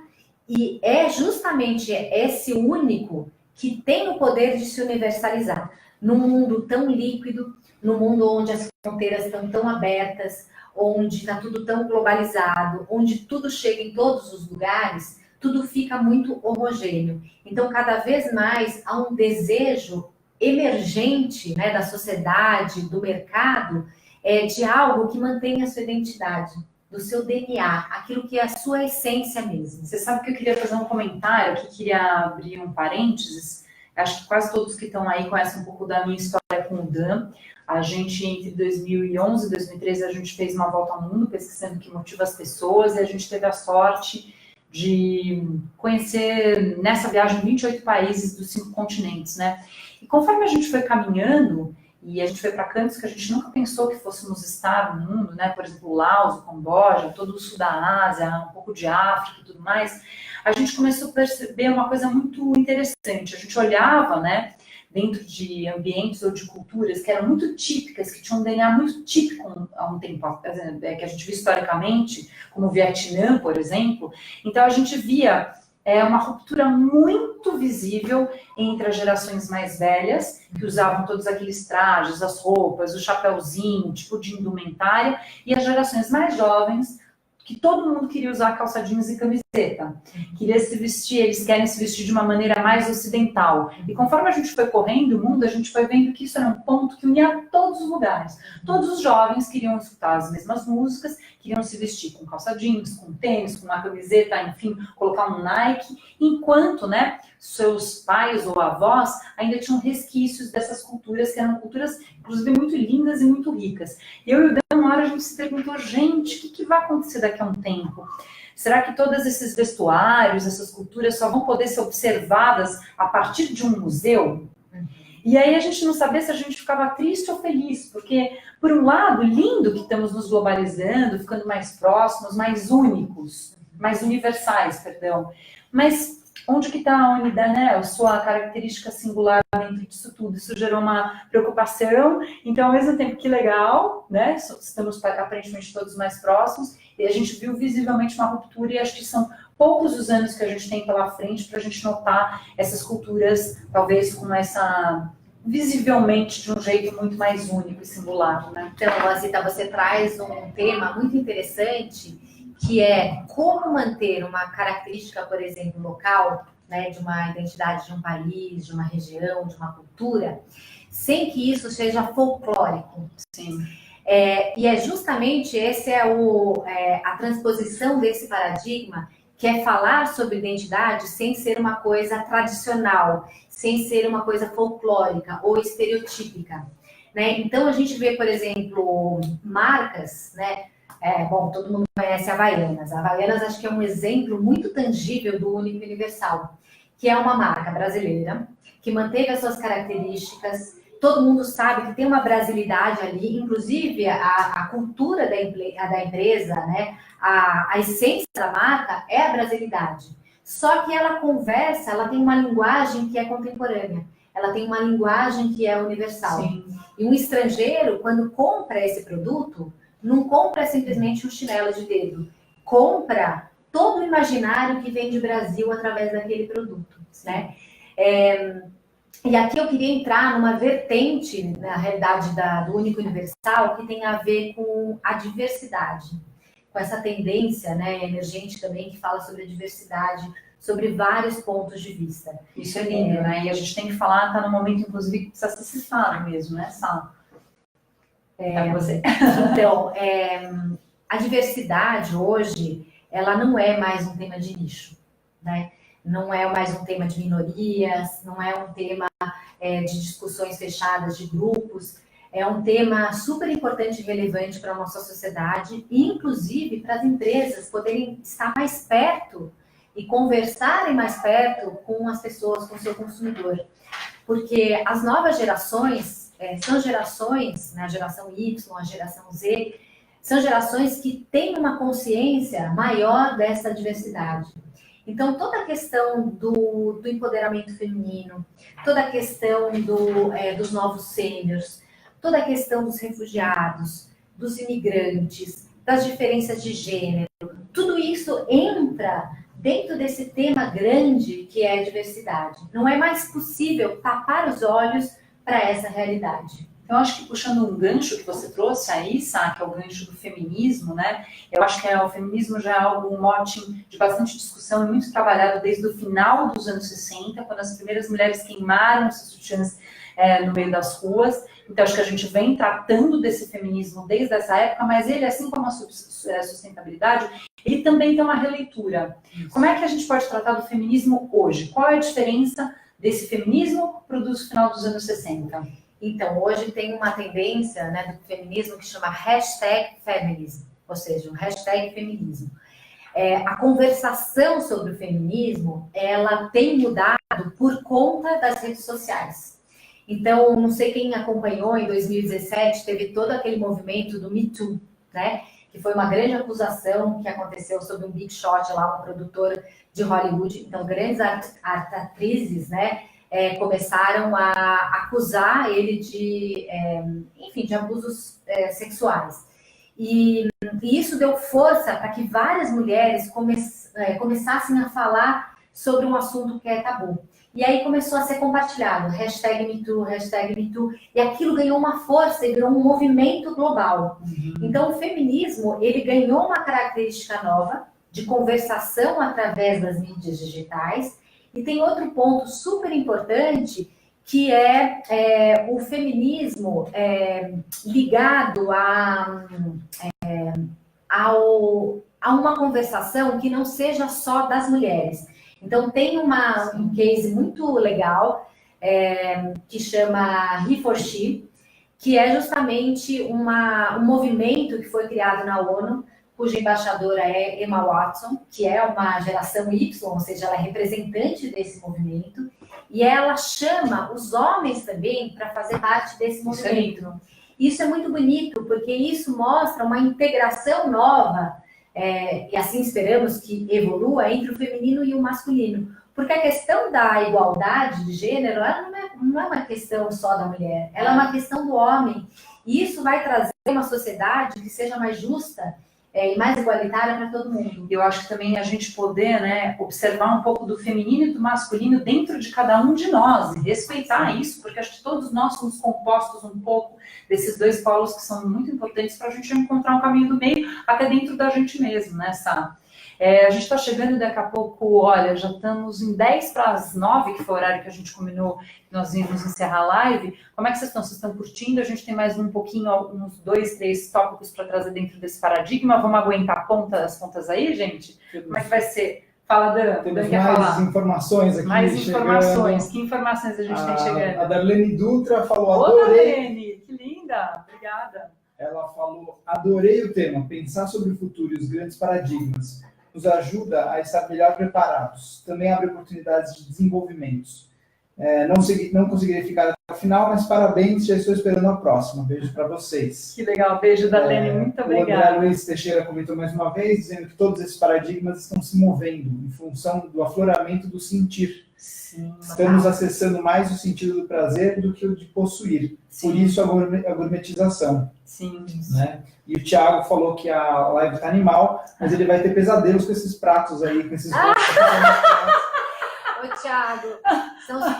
S2: e é justamente esse único que tem o poder de se universalizar. Num mundo tão líquido, num mundo onde as fronteiras estão tão abertas, onde está tudo tão globalizado, onde tudo chega em todos os lugares, tudo fica muito homogêneo. Então, cada vez mais há um desejo emergente, né, da sociedade, do mercado, de algo que mantenha a sua identidade, do seu DNA, aquilo que é a sua essência mesmo.
S1: Você sabe que eu queria fazer um comentário aqui, queria abrir um parênteses. Acho que quase todos que estão aí conhecem um pouco da minha história com o Dan. A gente, entre 2011 e 2013, a gente fez uma volta ao mundo, pesquisando o que motiva as pessoas, e a gente teve a sorte de conhecer, nessa viagem, 28 países dos 5 continentes, né? E conforme a gente foi caminhando, e a gente foi para cantos que a gente nunca pensou que fôssemos estar no mundo, né? Por exemplo, o Laos, o Camboja, todo o sul da Ásia, um pouco de África e tudo mais, a gente começou a perceber uma coisa muito interessante. A gente olhava, né, dentro de ambientes ou de culturas que eram muito típicas, que tinham um DNA muito típico há um tempo, que a gente viu historicamente, como o Vietnã, por exemplo. Então, a gente via uma ruptura muito visível entre as gerações mais velhas, que usavam todos aqueles trajes, as roupas, o chapéuzinho, tipo de indumentária, e as gerações mais jovens, que todo mundo queria usar calça jeans e camiseta. Queria se vestir, eles querem se vestir de uma maneira mais ocidental. E conforme a gente foi correndo o mundo, a gente foi vendo que isso era um ponto que unia todos os lugares. Todos os jovens queriam escutar as mesmas músicas, queriam se vestir com calça jeans, com tênis, com uma camiseta, enfim, colocar um Nike, enquanto, né, seus pais ou avós ainda tinham resquícios dessas culturas, que eram culturas, inclusive, muito lindas e muito ricas. E eu e o Dan, uma hora a gente se perguntou, gente, o que vai acontecer daqui a um tempo? Será que todos esses vestuários, essas culturas só vão poder ser observadas a partir de um museu? E aí a gente não sabia se a gente ficava triste ou feliz, porque, por um lado, lindo que estamos nos globalizando, ficando mais próximos, mais únicos, mais universais, perdão. Mas onde que está a unidade, né? A sua característica singular dentro disso tudo? Isso gerou uma preocupação. Então, ao mesmo tempo que legal, né? Estamos aparentemente todos mais próximos, e a gente viu visivelmente uma ruptura, e acho que são poucos os anos que a gente tem pela frente para a gente notar essas culturas, talvez com essa, visivelmente, de um jeito muito mais único e singular, né?
S2: Então, Azita, você traz um tema muito interessante, que é como manter uma característica, por exemplo, local, né, de uma identidade de um país, de uma região, de uma cultura, sem que isso seja folclórico.
S1: Sim.
S2: E é justamente a transposição desse paradigma que é falar sobre identidade sem ser uma coisa tradicional, sem ser uma coisa folclórica ou estereotípica, né? Então, a gente vê, por exemplo, marcas, né? Bom, todo mundo conhece a Havaianas. A Havaianas acho que é um exemplo muito tangível do Único e Universal, que é uma marca brasileira, que manteve as suas características. Todo mundo sabe que tem uma brasilidade ali, inclusive a cultura da empresa, né? A essência da marca é a brasilidade. Só que ela conversa, ela tem uma linguagem que é contemporânea, ela tem uma linguagem que é universal.
S1: Sim.
S2: E um estrangeiro, quando compra esse produto, não compra simplesmente um chinelo de dedo, compra todo o imaginário que vem do Brasil através daquele produto, né? E aqui eu queria entrar numa vertente, na realidade, do Único Universal, que tem a ver com a diversidade, com essa tendência, né, emergente também, que fala sobre a diversidade, sobre vários pontos de vista.
S1: Isso é lindo, né? E a gente tem que falar, tá no momento, inclusive, que precisa ser citado mesmo, né, Sá? Você.
S2: Então, a diversidade hoje, ela não é mais um tema de nicho, né? Não é mais um tema de minorias, não é um tema de discussões fechadas de grupos, é um tema super importante e relevante para a nossa sociedade e, inclusive, para as empresas poderem estar mais perto e conversarem mais perto com as pessoas, com o seu consumidor. Porque as novas gerações são gerações, né, a geração Y, a geração Z, são gerações que têm uma consciência maior dessa diversidade. Então, toda a questão do empoderamento feminino, toda a questão dos novos sêniors, toda a questão dos refugiados, dos imigrantes, das diferenças de gênero, tudo isso entra dentro desse tema grande que é a diversidade. Não é mais possível tapar os olhos para essa realidade.
S1: Eu acho que puxando um gancho que você trouxe aí, Sá, que é o gancho do feminismo, né? Eu acho que o feminismo já é um mote de bastante discussão e muito trabalhado desde o final dos anos 60, quando as primeiras mulheres queimaram seus sutiãs no meio das ruas. Então, acho que a gente vem tratando desse feminismo desde essa época, mas ele, assim como a sustentabilidade, ele também tem uma releitura. Como é que a gente pode tratar do feminismo hoje? Qual é a diferença desse feminismo para o final dos anos 60?
S2: Então, hoje tem uma tendência, né, do feminismo que chama #feminism, ou seja, o #feminismo. A conversação sobre o feminismo, ela tem mudado por conta das redes sociais. Então, não sei quem acompanhou, em 2017, teve todo aquele movimento do Me Too, né, que foi uma grande acusação que aconteceu sobre um Big Shot lá, uma produtora de Hollywood. Então, grandes atrizes, né, começaram a acusar ele de abusos sexuais. E isso deu força para que várias mulheres começassem a falar sobre um assunto que é tabu. E aí começou a ser compartilhado, #MeToo, #MeToo, e aquilo ganhou uma força e virou um movimento global. Então, o feminismo, ele ganhou uma característica nova de conversação através das mídias digitais. E tem outro ponto super importante, que é o feminismo ligado a uma conversação que não seja só das mulheres. Então, tem um case muito legal que chama He4She, que é justamente um movimento que foi criado na ONU, cuja embaixadora é Emma Watson, que é uma geração Y, ou seja, ela é representante desse movimento, e ela chama os homens também para fazer parte desse movimento. Isso é muito bonito, porque isso mostra uma integração nova, e assim esperamos que evolua, entre o feminino e o masculino. Porque a questão da igualdade de gênero, ela não é uma questão só da mulher, ela é uma questão do homem. E isso vai trazer uma sociedade que seja mais justa e mais igualitária para todo mundo.
S1: Eu acho que também a gente poder, né, observar um pouco do feminino e do masculino dentro de cada um de nós e respeitar isso, porque acho que todos nós somos compostos um pouco desses dois polos que são muito importantes para a gente encontrar um caminho do meio até dentro da gente mesmo, né, Sá? A gente está chegando daqui a pouco, olha, já estamos em 10:09, que foi o horário que a gente combinou, que nós íamos encerrar a live. Como é que vocês estão? Vocês estão curtindo? A gente tem mais um pouquinho, uns 2, 3 tópicos para trazer dentro desse paradigma. Vamos aguentar as pontas aí, gente? Como é que vai ser? Fala, Dan.
S3: Temos
S1: Dan quer
S3: mais
S1: falar.
S3: informações aqui
S1: Mais
S3: chegando.
S1: informações. Que informações a gente tem
S3: A
S1: chegando?
S3: Darlene Dutra falou,
S1: Ô,
S3: adorei.
S1: Darlene, que linda. Obrigada.
S3: Ela falou, adorei o tema, pensar sobre o futuro e os grandes paradigmas. Nos ajuda a estar melhor preparados. Também abre oportunidades de desenvolvimentos. Não conseguirei ficar até o final, mas parabéns, já estou esperando a próxima. Beijo para vocês.
S1: Que legal. Beijo, Darlene. Muito
S3: O André
S1: obrigada.
S3: Luiz Teixeira comentou mais uma vez, dizendo que todos esses paradigmas estão se movendo em função do afloramento do sentir.
S1: Sim.
S3: Estamos acessando mais o sentido do prazer do que o de possuir.
S1: Sim.
S3: Por isso a gourmetização.
S1: Sim.
S3: Né? E o Thiago falou que a live está animal, mas ele vai ter pesadelos com esses pratos aí, com esses
S2: Ô, Thiago,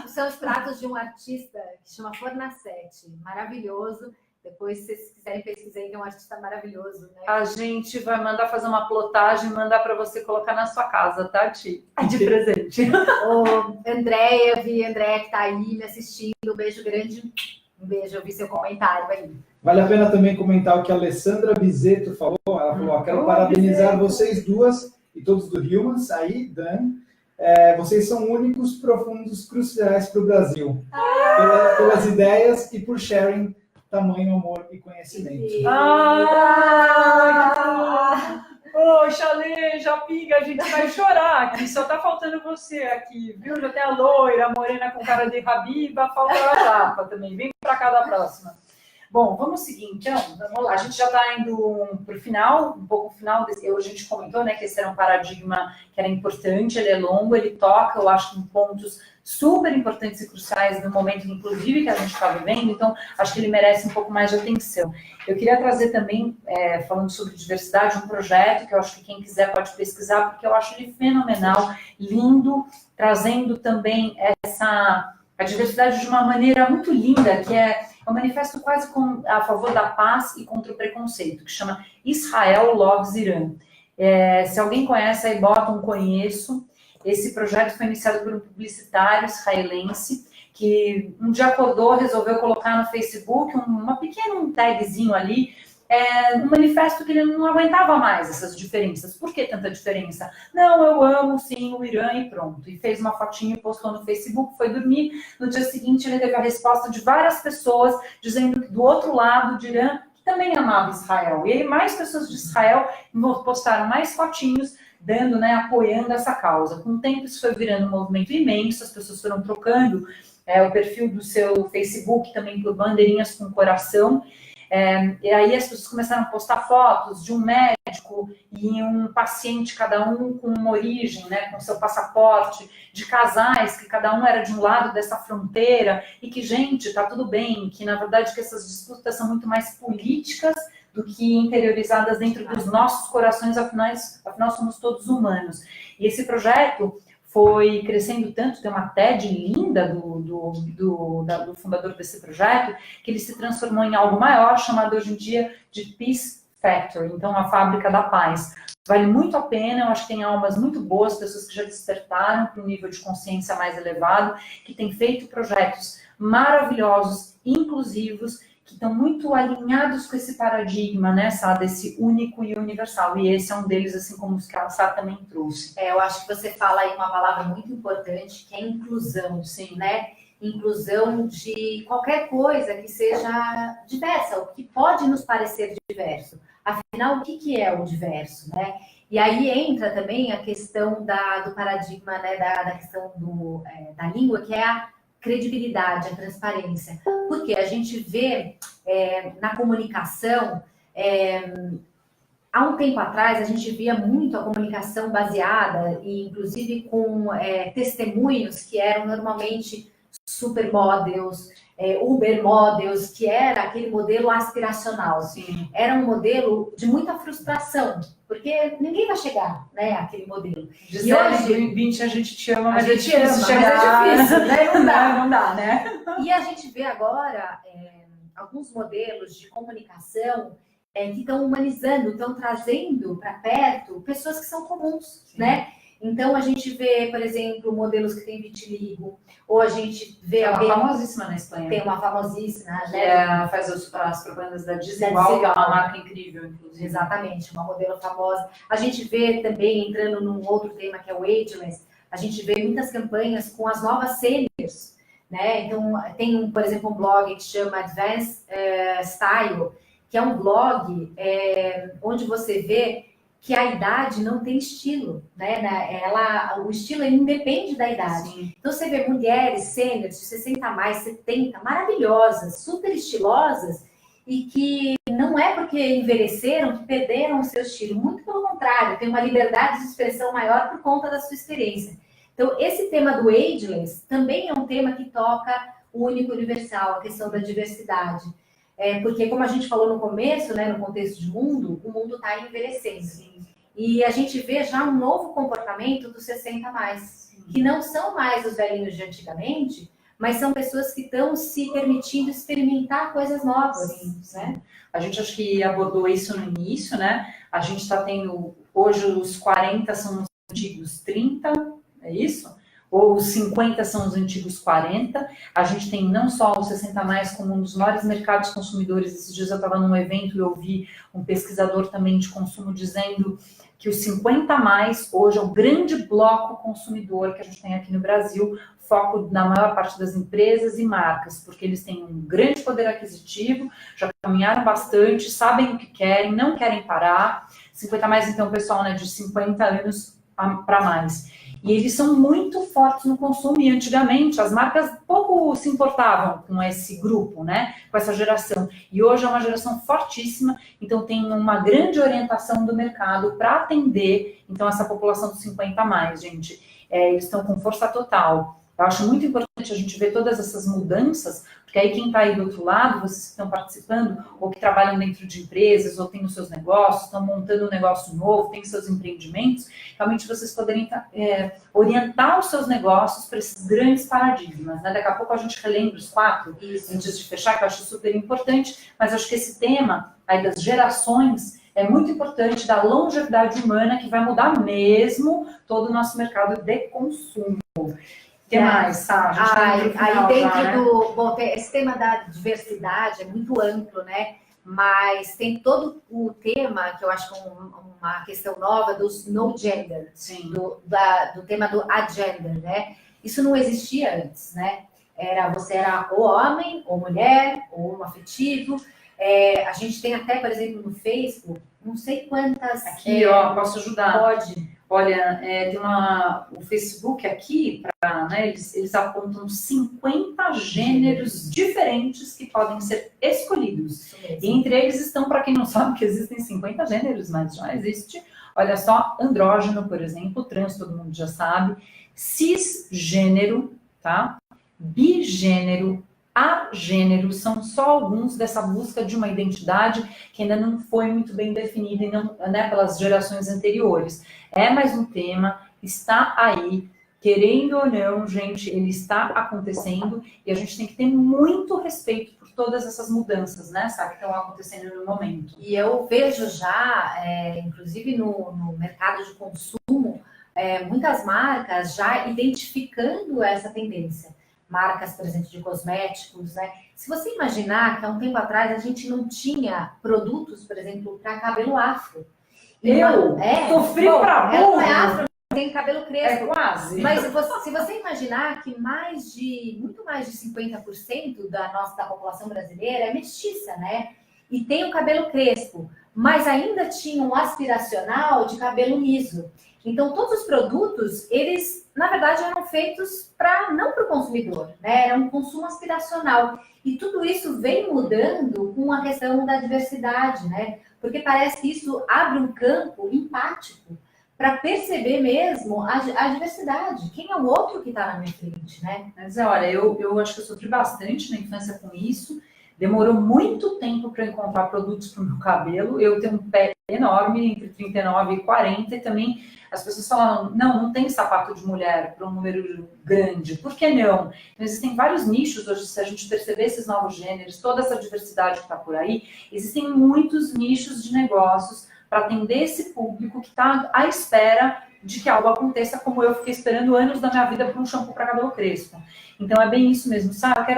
S2: são os pratos de um artista que chama Fornacete. Maravilhoso. Depois, se vocês quiserem pesquisar, ele é um artista maravilhoso, né?
S1: A gente vai mandar fazer uma plotagem e mandar para você colocar na sua casa, tá, Ti? De presente.
S2: Ô, Andréia, vi a Andréia que está aí me assistindo. Um beijo grande. Um beijo, eu vi seu comentário aí.
S3: Vale a pena também comentar o que a Alessandra Bizeto falou. Ela falou, quero parabenizar vocês duas e todos do Humans, aí, Dan. Vocês são únicos, profundos, cruciais para o Brasil. Pelas ideias e por sharing tamanho, amor e conhecimento.
S1: Poxa, Lê, já pinga, a gente vai chorar aqui. Só tá faltando você aqui, viu? Já tem a loira, a morena com cara de Habiba, falta a Japa também. Vem pra cá da próxima. Bom, vamos seguir então. Vamos lá, a gente já está indo para o final, um pouco final. Hoje a gente comentou, né, que esse era um paradigma que era importante, ele é longo, ele toca, eu acho, em pontos super importantes e cruciais no momento, inclusive, que a gente está vivendo, então acho que ele merece um pouco mais de atenção. Eu queria trazer também, falando sobre diversidade, um projeto que eu acho que quem quiser pode pesquisar, porque eu acho ele fenomenal, lindo, trazendo também a diversidade de uma maneira muito linda, que é um manifesto quase a favor da paz e contra o preconceito, que chama Israel Loves Irã. Se alguém conhece, aí bota um conheço. Esse projeto foi iniciado por um publicitário israelense que um dia acordou, resolveu colocar no Facebook um pequeno tagzinho ali, um manifesto que ele não aguentava mais essas diferenças. Por que tanta diferença? Não, eu amo sim o Irã e pronto. E fez uma fotinha e postou no Facebook, foi dormir. No dia seguinte ele teve a resposta de várias pessoas dizendo que do outro lado de Irã, que também amava Israel. E aí mais pessoas de Israel postaram mais fotinhos, dando, né, apoiando essa causa. Com o tempo isso foi virando um movimento imenso, as pessoas foram trocando o perfil do seu Facebook também por bandeirinhas com coração. E aí as pessoas começaram a postar fotos de um médico e um paciente, cada um com uma origem, né, com seu passaporte, de casais, que cada um era de um lado dessa fronteira, e que, gente, tá tudo bem, que na verdade que essas disputas são muito mais políticas do que interiorizadas dentro dos nossos corações, afinal somos todos humanos. E esse projeto foi crescendo tanto, tem uma TED linda do fundador desse projeto, que ele se transformou em algo maior, chamado hoje em dia de Peace Factory, então a fábrica da paz. Vale muito a pena, eu acho que tem almas muito boas, pessoas que já despertaram para um nível de consciência mais elevado, que têm feito projetos maravilhosos, inclusivos, que estão muito alinhados com esse paradigma, né, Sá, desse único e universal. E esse é um deles, assim como os que a Sá também trouxe.
S2: Eu acho que você fala aí uma palavra muito importante, que é inclusão, sim, né? Inclusão de qualquer coisa que seja diversa, o que pode nos parecer diverso. Afinal, o que é o diverso, né? E aí entra também a questão do paradigma, né, da questão da língua, que é a credibilidade, a transparência. Porque a gente vê na comunicação, há um tempo atrás, a gente via muito a comunicação baseada, e inclusive com testemunhos que eram normalmente supermodels, ubermodels, que era aquele modelo aspiracional.
S1: Sim.
S2: Era um modelo de muita frustração, porque ninguém vai chegar, né, àquele modelo.
S1: De 0 em 20 a gente te ama, mas
S2: a gente ama, mas
S1: chegar.
S2: é difícil, né?
S1: Não dá, né?
S2: E a gente vê agora alguns modelos de comunicação que estão humanizando, estão trazendo para perto pessoas que são comuns, né? Então, a gente vê, por exemplo, modelos que têm vitiligo, ou a gente vê
S1: É uma
S2: alguém...
S1: famosíssima na Espanha.
S2: Tem uma famosíssima,
S1: Que
S2: né?
S1: faz as propagandas da Desigual, que é uma marca incrível, inclusive.
S2: Exatamente, uma modelo famosa. A gente vê também, entrando num outro tema que é o ageless, a gente vê muitas campanhas com as novas seniors, né? Então, tem, por exemplo, um blog que chama Advanced Style, que é um blog onde você vê que a idade não tem estilo, né? O estilo ele independe da idade.
S1: Sim.
S2: Então, você vê mulheres sêniores de 60 a mais, 70, maravilhosas, super estilosas, e que não é porque envelheceram que perderam o seu estilo. Muito pelo contrário, tem uma liberdade de expressão maior por conta da sua experiência. Então, esse tema do ageless também é um tema que toca o único universal, a questão da diversidade. Porque, como a gente falou no começo, né, no contexto de mundo, o mundo está envelhecendo. Sim. E a gente vê já um novo comportamento dos 60 a mais, sim, que não são mais os velhinhos de antigamente, mas são pessoas que estão se permitindo experimentar coisas novas.
S1: Sim, né? A gente acho que abordou isso no início, né? A gente está tendo, hoje os 40 são os antigos 30, é isso? Ou os 50 são os antigos 40. A gente tem não só os 60 mais como um dos maiores mercados consumidores. Esses dias eu estava num evento e eu ouvi um pesquisador também de consumo dizendo que os 50 mais hoje é o grande bloco consumidor que a gente tem aqui no Brasil, foco na maior parte das empresas e marcas, porque eles têm um grande poder aquisitivo, já caminharam bastante, sabem o que querem, não querem parar. 50 mais, então, pessoal, né, de 50 anos para mais. E eles são muito fortes no consumo, e antigamente as marcas pouco se importavam com esse grupo, né, com essa geração. E hoje é uma geração fortíssima, então tem uma grande orientação do mercado para atender, então, essa população dos 50 a mais, gente. Eles estão com força total. Eu acho muito importante a gente ver todas essas mudanças, porque aí quem está aí do outro lado, vocês que estão participando, ou que trabalham dentro de empresas, ou têm os seus negócios, estão montando um negócio novo, têm seus empreendimentos, realmente vocês poderem orientar os seus negócios para esses grandes paradigmas, né? Daqui a pouco a gente relembra os 4, antes de fechar, que eu acho super importante, mas acho que esse tema aí das gerações é muito importante, da longevidade humana, que vai mudar mesmo todo o nosso mercado de consumo. O que mais, Sá?
S2: Aí dentro do... Bom, esse tema da diversidade é muito amplo, né? Mas tem todo o tema, que eu acho que é uma questão nova, dos no gender.
S1: Sim.
S2: Do tema do agender, né? Isso não existia antes, né? Você era ou homem, ou mulher, ou homoafetivo. A gente tem até, por exemplo, no Facebook, não sei quantas...
S1: Aqui, ó, posso ajudar?
S2: Pode.
S1: Olha, tem o Facebook aqui, né, eles apontam 50 gêneros diferentes que podem ser escolhidos. E entre eles estão, para quem não sabe, que existem 50 gêneros, mas já existe. Olha só, andrógeno, por exemplo, trans, todo mundo já sabe. Cisgênero, tá? Bigênero, agênero, são só alguns dessa busca de uma identidade que ainda não foi muito bem definida, e não, né, pelas gerações anteriores. É mais um tema, está aí, querendo ou não, gente, ele está acontecendo, e a gente tem que ter muito respeito por todas essas mudanças, né, sabe, que estão acontecendo no momento.
S2: E eu vejo já, inclusive no mercado de consumo, muitas marcas já identificando essa tendência. Marcas, por exemplo, de cosméticos, né? Se você imaginar que há um tempo atrás a gente não tinha produtos, por exemplo, para cabelo afro.
S1: Sofri pra burro.
S2: Ela não é afro, tem cabelo crespo.
S1: Quase.
S2: Mas se você imaginar que muito mais de 50% da população brasileira é mestiça, né? E tem o cabelo crespo, mas ainda tinha um aspiracional de cabelo liso. Então, todos os produtos, eles, na verdade, eram feitos não para o consumidor, né? Era um consumo aspiracional. E tudo isso vem mudando com a questão da diversidade, né? Porque parece que isso abre um campo empático para perceber mesmo a diversidade. Quem é o outro que está na minha frente, né?
S1: Mas olha, eu acho que eu sofri bastante na infância com isso. Demorou muito tempo para encontrar produtos para o meu cabelo. Eu tenho um pé enorme, entre 39 e 40, e também as pessoas falam, não tem sapato de mulher para um número grande. Por que não? Então, existem vários nichos hoje, se a gente perceber esses novos gêneros, toda essa diversidade que está por aí, existem muitos nichos de negócios para atender esse público que está à espera de que algo aconteça, como eu fiquei esperando anos da minha vida por um shampoo para cabelo crespo. Então é bem isso mesmo, sabe?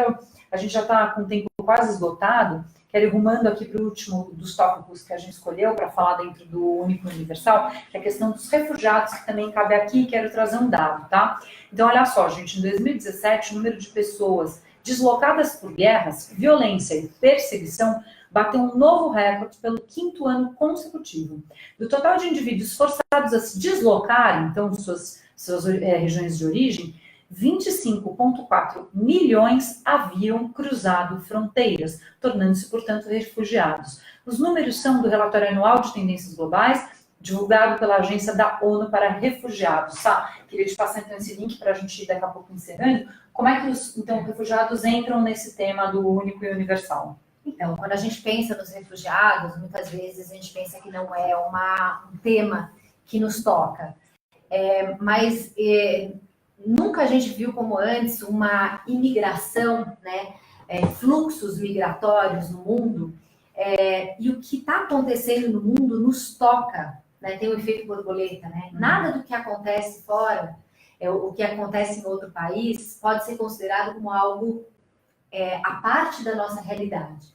S1: A gente já está com o tempo quase esgotado, quero ir rumando aqui para o último dos tópicos que a gente escolheu para falar dentro do Único e Universal, que é a questão dos refugiados, que também cabe aqui, quero trazer um dado, tá? Então, olha só, gente, em 2017, o número de pessoas deslocadas por guerras, violência e perseguição bateu um novo recorde pelo 5º ano consecutivo. Do total de indivíduos forçados a se deslocar, então, de suas regiões de origem, 25,4 milhões haviam cruzado fronteiras, tornando-se, portanto, refugiados. Os números são do relatório anual de tendências globais, divulgado pela Agência da ONU para Refugiados, tá? Queria te passar, então, esse link para a gente ir daqui a pouco encerrando. Como é que os refugiados entram nesse tema do Único e Universal?
S2: Então, quando a gente pensa nos refugiados, muitas vezes a gente pensa que não é um tema que nos toca. Mas nunca a gente viu como antes uma imigração, né? Fluxos migratórios no mundo. E o que está acontecendo no mundo nos toca, né? Tem o efeito borboleta, né? Nada do que acontece fora, o que acontece em outro país, pode ser considerado como algo a parte da nossa realidade.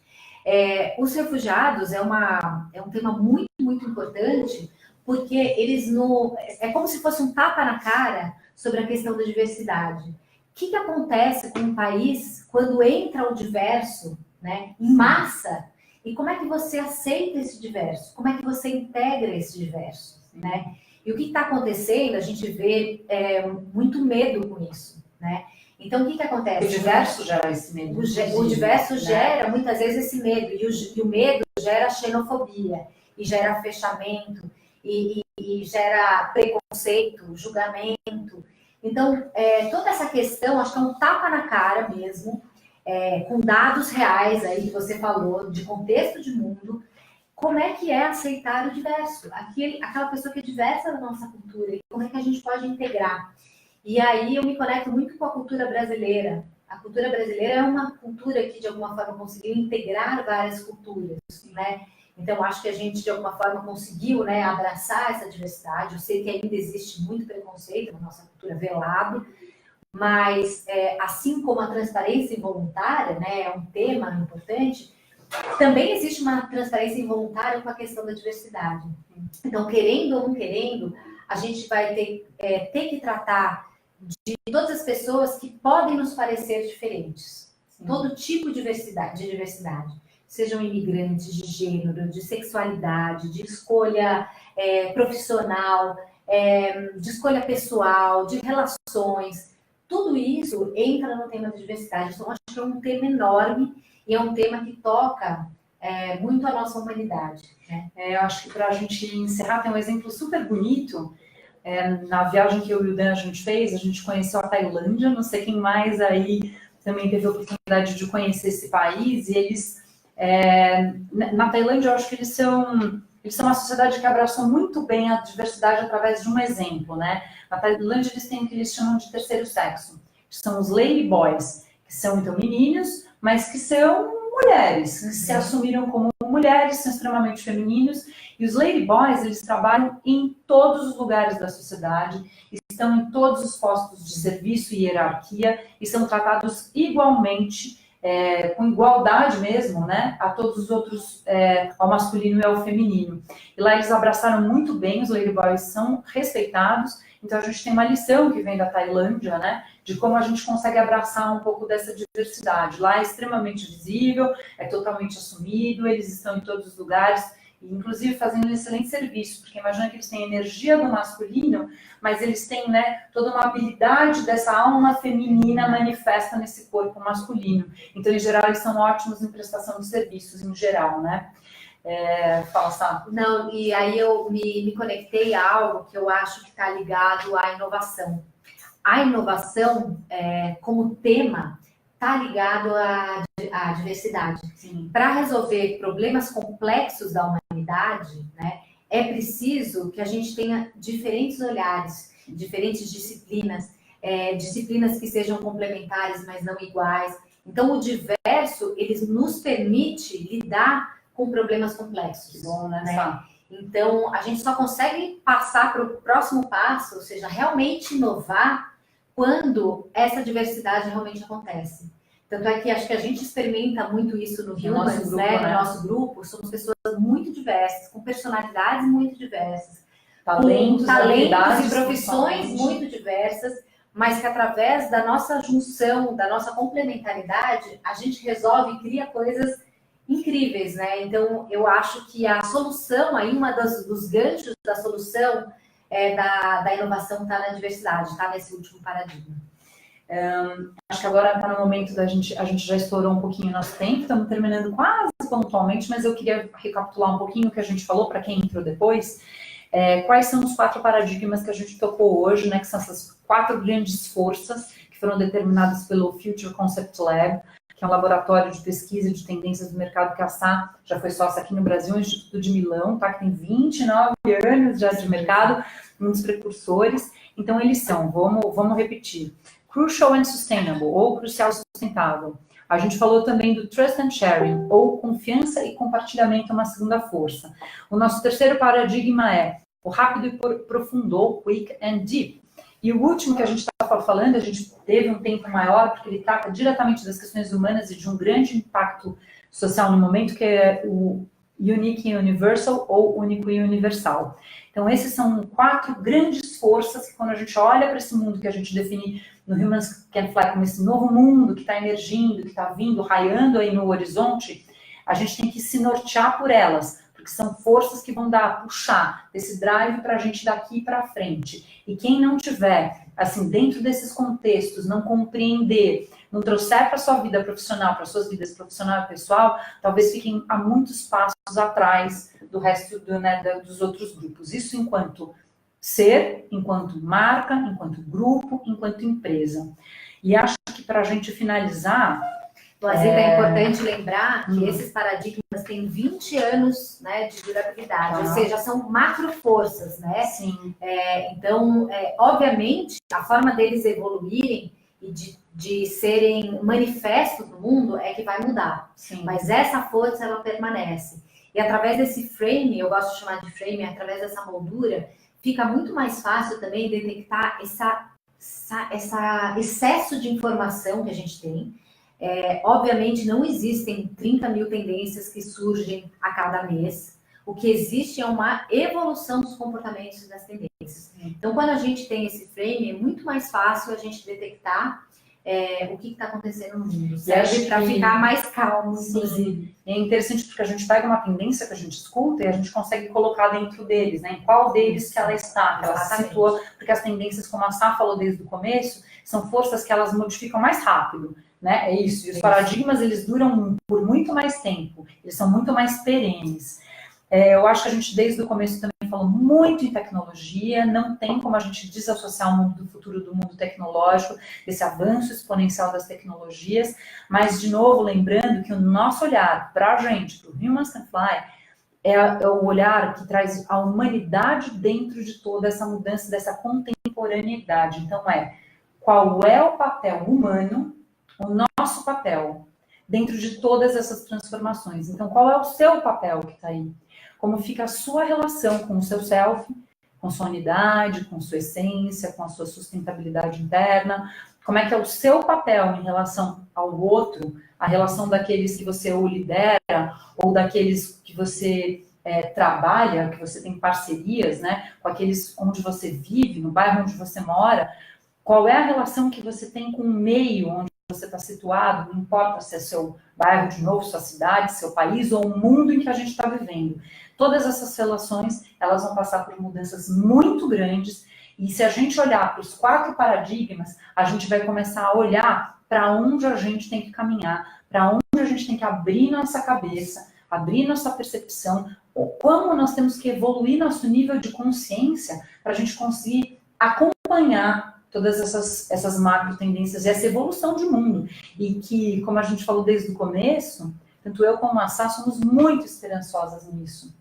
S2: Os refugiados é um tema muito, muito importante, porque eles é como se fosse um tapa na cara sobre a questão da diversidade. O que acontece com um país quando entra o diverso, né, em massa? E como é que você aceita esse diverso? Como é que você integra esse diverso, né? E o que está acontecendo, a gente vê muito medo com isso, né? Então, o que acontece?
S1: O diverso gera esse medo.
S2: O diverso gera, muitas vezes, esse medo. E o medo gera xenofobia, e gera fechamento, e gera preconceito, julgamento. Então, toda essa questão, acho que é um tapa na cara mesmo, com dados reais aí que você falou, de contexto de mundo, como é que é aceitar o diverso? Aquela pessoa que é diversa da nossa cultura, e como é que a gente pode integrar? E aí eu me conecto muito com a cultura brasileira. A cultura brasileira é uma cultura que, de alguma forma, conseguiu integrar várias culturas, né? Então, acho que a gente, de alguma forma, conseguiu, né, abraçar essa diversidade. Eu sei que ainda existe muito preconceito na nossa cultura, velado, mas, assim como a transparência involuntária, né, é um tema importante, também existe uma transparência involuntária com a questão da diversidade. Então, querendo ou não querendo, a gente vai ter que tratar de todas as pessoas que podem nos parecer diferentes. Sim. Todo tipo de diversidade. Sejam imigrantes, de gênero, de sexualidade, de escolha profissional, de escolha pessoal, de relações. Tudo isso entra no tema da diversidade. Então, acho que é um tema enorme e é um tema que toca muito a nossa humanidade, né?
S1: Eu acho que para a gente encerrar, tem um exemplo super bonito. Na viagem que eu e o Dan a gente fez, a gente conheceu a Tailândia. Não sei quem mais aí também teve a oportunidade de conhecer esse país. E eles, na Tailândia, eu acho que eles são uma sociedade que abraçou muito bem a diversidade através de um exemplo, né? Na Tailândia, eles têm o que eles chamam de terceiro sexo, que são os lady boys, que são, então, meninos, mas que são mulheres, que se assumiram como mulheres, são extremamente femininos. E os lady boys, eles trabalham em todos os lugares da sociedade, estão em todos os postos de serviço e hierarquia, e são tratados igualmente, com igualdade mesmo, né, a todos os outros, ao masculino e ao feminino. E lá eles abraçaram muito bem, os lady boys são respeitados. Então a gente tem uma lição que vem da Tailândia, né, de como a gente consegue abraçar um pouco dessa diversidade. Lá é extremamente visível, é totalmente assumido, eles estão em todos os lugares, inclusive fazendo um excelente serviço, porque imagina que eles têm a energia do masculino, mas eles têm, né, toda uma habilidade dessa alma feminina manifesta nesse corpo masculino. Então, em geral, eles são ótimos em prestação de serviços, em geral, né? Fala, Sá.
S2: Não, e aí eu me conectei a algo que eu acho que está ligado à inovação. A inovação, como tema, está ligado à diversidade. Para resolver problemas complexos da humanidade, né, é preciso que a gente tenha diferentes olhares, diferentes disciplinas, disciplinas que sejam complementares, mas não iguais. Então, o diverso, ele nos permite lidar com problemas complexos.
S1: Que bom, né?
S2: Então, a gente só consegue passar para o próximo passo, ou seja, realmente inovar, quando essa diversidade realmente acontece. Tanto é que acho que a gente experimenta muito isso no Humans, né? No nosso grupo, somos pessoas muito diversas, com personalidades muito diversas,
S1: talentos
S2: e profissões muito diversas, mas que através da nossa junção, da nossa complementaridade, a gente resolve e cria coisas incríveis, né? Então, eu acho que a solução, aí dos ganchos da solução da inovação está na diversidade, está nesse último paradigma.
S1: Acho que agora está no momento a gente já estourou um pouquinho o nosso tempo, estamos terminando quase pontualmente, mas eu queria recapitular um pouquinho o que a gente falou para quem entrou depois. Quais são os 4 paradigmas que a gente tocou hoje, né? Que são essas 4 grandes forças que foram determinadas pelo Future Concept Lab, que é um laboratório de pesquisa de tendências do mercado que a Sá já foi sócia aqui no Brasil, o Instituto de Milão, tá? Que tem 29 anos já de mercado, um dos precursores. Então, eles são, vamos repetir, Crucial and Sustainable, ou Crucial e Sustentável. A gente falou também do Trust and Sharing, ou Confiança e Compartilhamento, uma segunda força. O nosso terceiro paradigma é o Rápido e Profundo, ou Quick and Deep. E o último que a gente estava falando, a gente teve um tempo maior, porque ele trata diretamente das questões humanas e de um grande impacto social no momento, que é o Unique e Universal, ou Único e Universal. Então, esses são 4 grandes forças que, quando a gente olha para esse mundo que a gente define no Humans Can Fly como esse novo mundo que está emergindo, que está vindo, raiando aí no horizonte, a gente tem que se nortear por elas, porque são forças que vão puxar desse drive para a gente daqui para frente. E quem não tiver, assim, dentro desses contextos, não compreender, não trouxer para a sua vida profissional, para suas vidas profissional e pessoal, talvez fiquem a muitos passos atrás do resto dos outros grupos. Isso enquanto ser, enquanto marca, enquanto grupo, enquanto empresa. E acho que para a gente finalizar...
S2: É importante lembrar que esses paradigmas têm 20 anos, né, de durabilidade, ou seja, são macro-forças, né?
S1: Sim.
S2: Então, obviamente, a forma deles evoluírem e de serem manifestos no mundo é que vai mudar.
S1: Sim.
S2: Mas essa força, ela permanece. E através desse frame, eu gosto de chamar de frame, através dessa moldura, fica muito mais fácil também detectar esse excesso de informação que a gente tem. Obviamente, não existem 30 mil tendências que surgem a cada mês. O que existe é uma evolução dos comportamentos das tendências. Então, quando a gente tem esse frame, é muito mais fácil a gente detectar o que está acontecendo no mundo. Serve para ficar mais calmo, inclusive.
S1: É interessante porque a gente pega uma tendência que a gente escuta e a gente consegue colocar dentro deles, né? Em qual deles que ela está, que ela se situa, porque as tendências, como a Sá falou desde o começo, são forças que elas modificam mais rápido, né? É isso. E os paradigmas, eles duram por muito mais tempo, eles são muito mais perenes. Eu acho que a gente, desde o começo, também falou muito em tecnologia, não tem como a gente desassociar o mundo do futuro do mundo tecnológico, desse avanço exponencial das tecnologias, mas, de novo, lembrando que o nosso olhar para a gente, para o Humans Can Fly, é o olhar que traz a humanidade dentro de toda essa mudança, dessa contemporaneidade. Então, qual é o papel humano, o nosso papel, dentro de todas essas transformações? Então, qual é o seu papel que está aí? Como fica a sua relação com o seu self, com sua unidade, com sua essência, com a sua sustentabilidade interna? Como é que é o seu papel em relação ao outro, a relação daqueles que você ou lidera, ou daqueles que você trabalha, que você tem parcerias, né, com aqueles onde você vive, no bairro onde você mora? Qual é a relação que você tem com o meio onde você está situado? Não importa se é seu bairro, de novo, sua cidade, seu país ou o mundo em que a gente está vivendo. Todas essas relações, elas vão passar por mudanças muito grandes, e se a gente olhar para os 4 paradigmas, a gente vai começar a olhar para onde a gente tem que caminhar, para onde a gente tem que abrir nossa cabeça, abrir nossa percepção, como nós temos que evoluir nosso nível de consciência para a gente conseguir acompanhar todas essas macro tendências e essa evolução de mundo. E que, como a gente falou desde o começo, tanto eu como a Sá somos muito esperançosas nisso.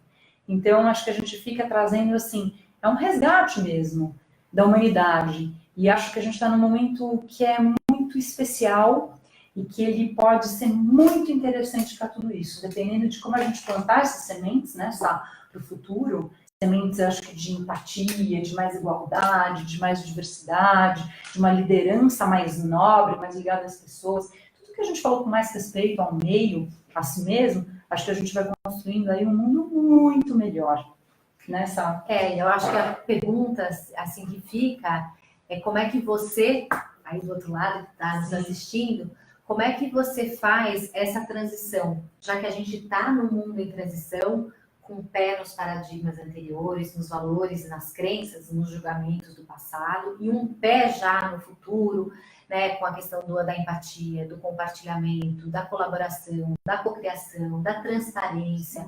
S1: Então, acho que a gente fica trazendo, assim, é um resgate mesmo da humanidade. E acho que a gente está num momento que é muito especial e que ele pode ser muito interessante para tudo isso, dependendo de como a gente plantar essas sementes, né, para o futuro, sementes, acho que de empatia, de mais igualdade, de mais diversidade, de uma liderança mais nobre, mais ligada às pessoas, tudo que a gente falou com mais respeito ao meio, a si mesmo, acho que a gente vai construindo aí um mundo muito melhor, né, Sá?
S2: Eu acho que a pergunta, assim, que fica é como é que você, aí do outro lado, que está nos assistindo, como é que você faz essa transição? Já que a gente está num mundo em transição, com o pé nos paradigmas anteriores, nos valores, nas crenças, nos julgamentos do passado, e um pé já no futuro, né, com a questão da empatia, do compartilhamento, da colaboração, da cocriação, da transparência.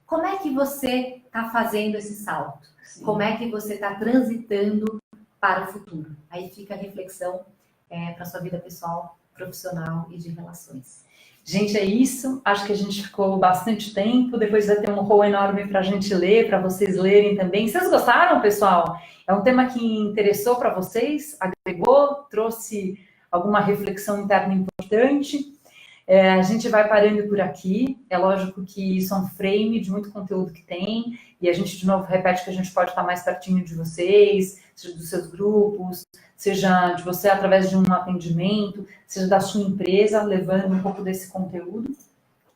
S2: Como é que você está fazendo esse salto? Sim. Como é que você está transitando para o futuro? Aí fica a reflexão para a sua vida pessoal, profissional e de relações.
S1: Gente, é isso. Acho que a gente ficou bastante tempo. Depois vai ter um rol enorme para a gente ler, para vocês lerem também. Vocês gostaram, pessoal? É um tema que interessou para vocês? Agregou? Trouxe alguma reflexão interna importante? A gente vai parando por aqui. É lógico que isso é um frame de muito conteúdo que tem. E a gente, de novo, repete que a gente pode estar mais pertinho de vocês, seja dos seus grupos, seja de você através de um atendimento, seja da sua empresa, levando um pouco desse conteúdo.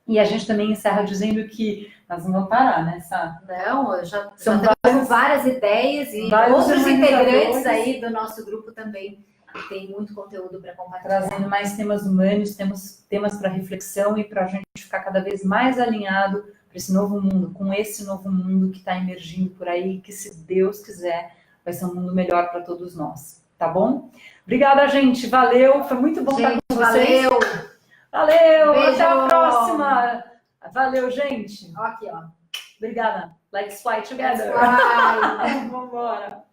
S1: E a gente também encerra dizendo que nós não vamos parar, né, Sá?
S2: Não, eu já tenho várias ideias e outros integrantes aí do nosso grupo também tem muito conteúdo para compartilhar.
S1: Trazendo mais temas humanos, temas para reflexão e para a gente ficar cada vez mais alinhado para esse novo mundo, com esse novo mundo que está emergindo por aí, que se Deus quiser, vai ser um mundo melhor para todos nós, tá bom? Obrigada, gente, valeu, foi muito bom estar com vocês. Valeu,
S2: beijo.
S1: Até a próxima. Valeu, gente.
S2: Aqui, ó.
S1: Obrigada. Let's fly together.
S2: Let's fly.
S1: Vamos embora.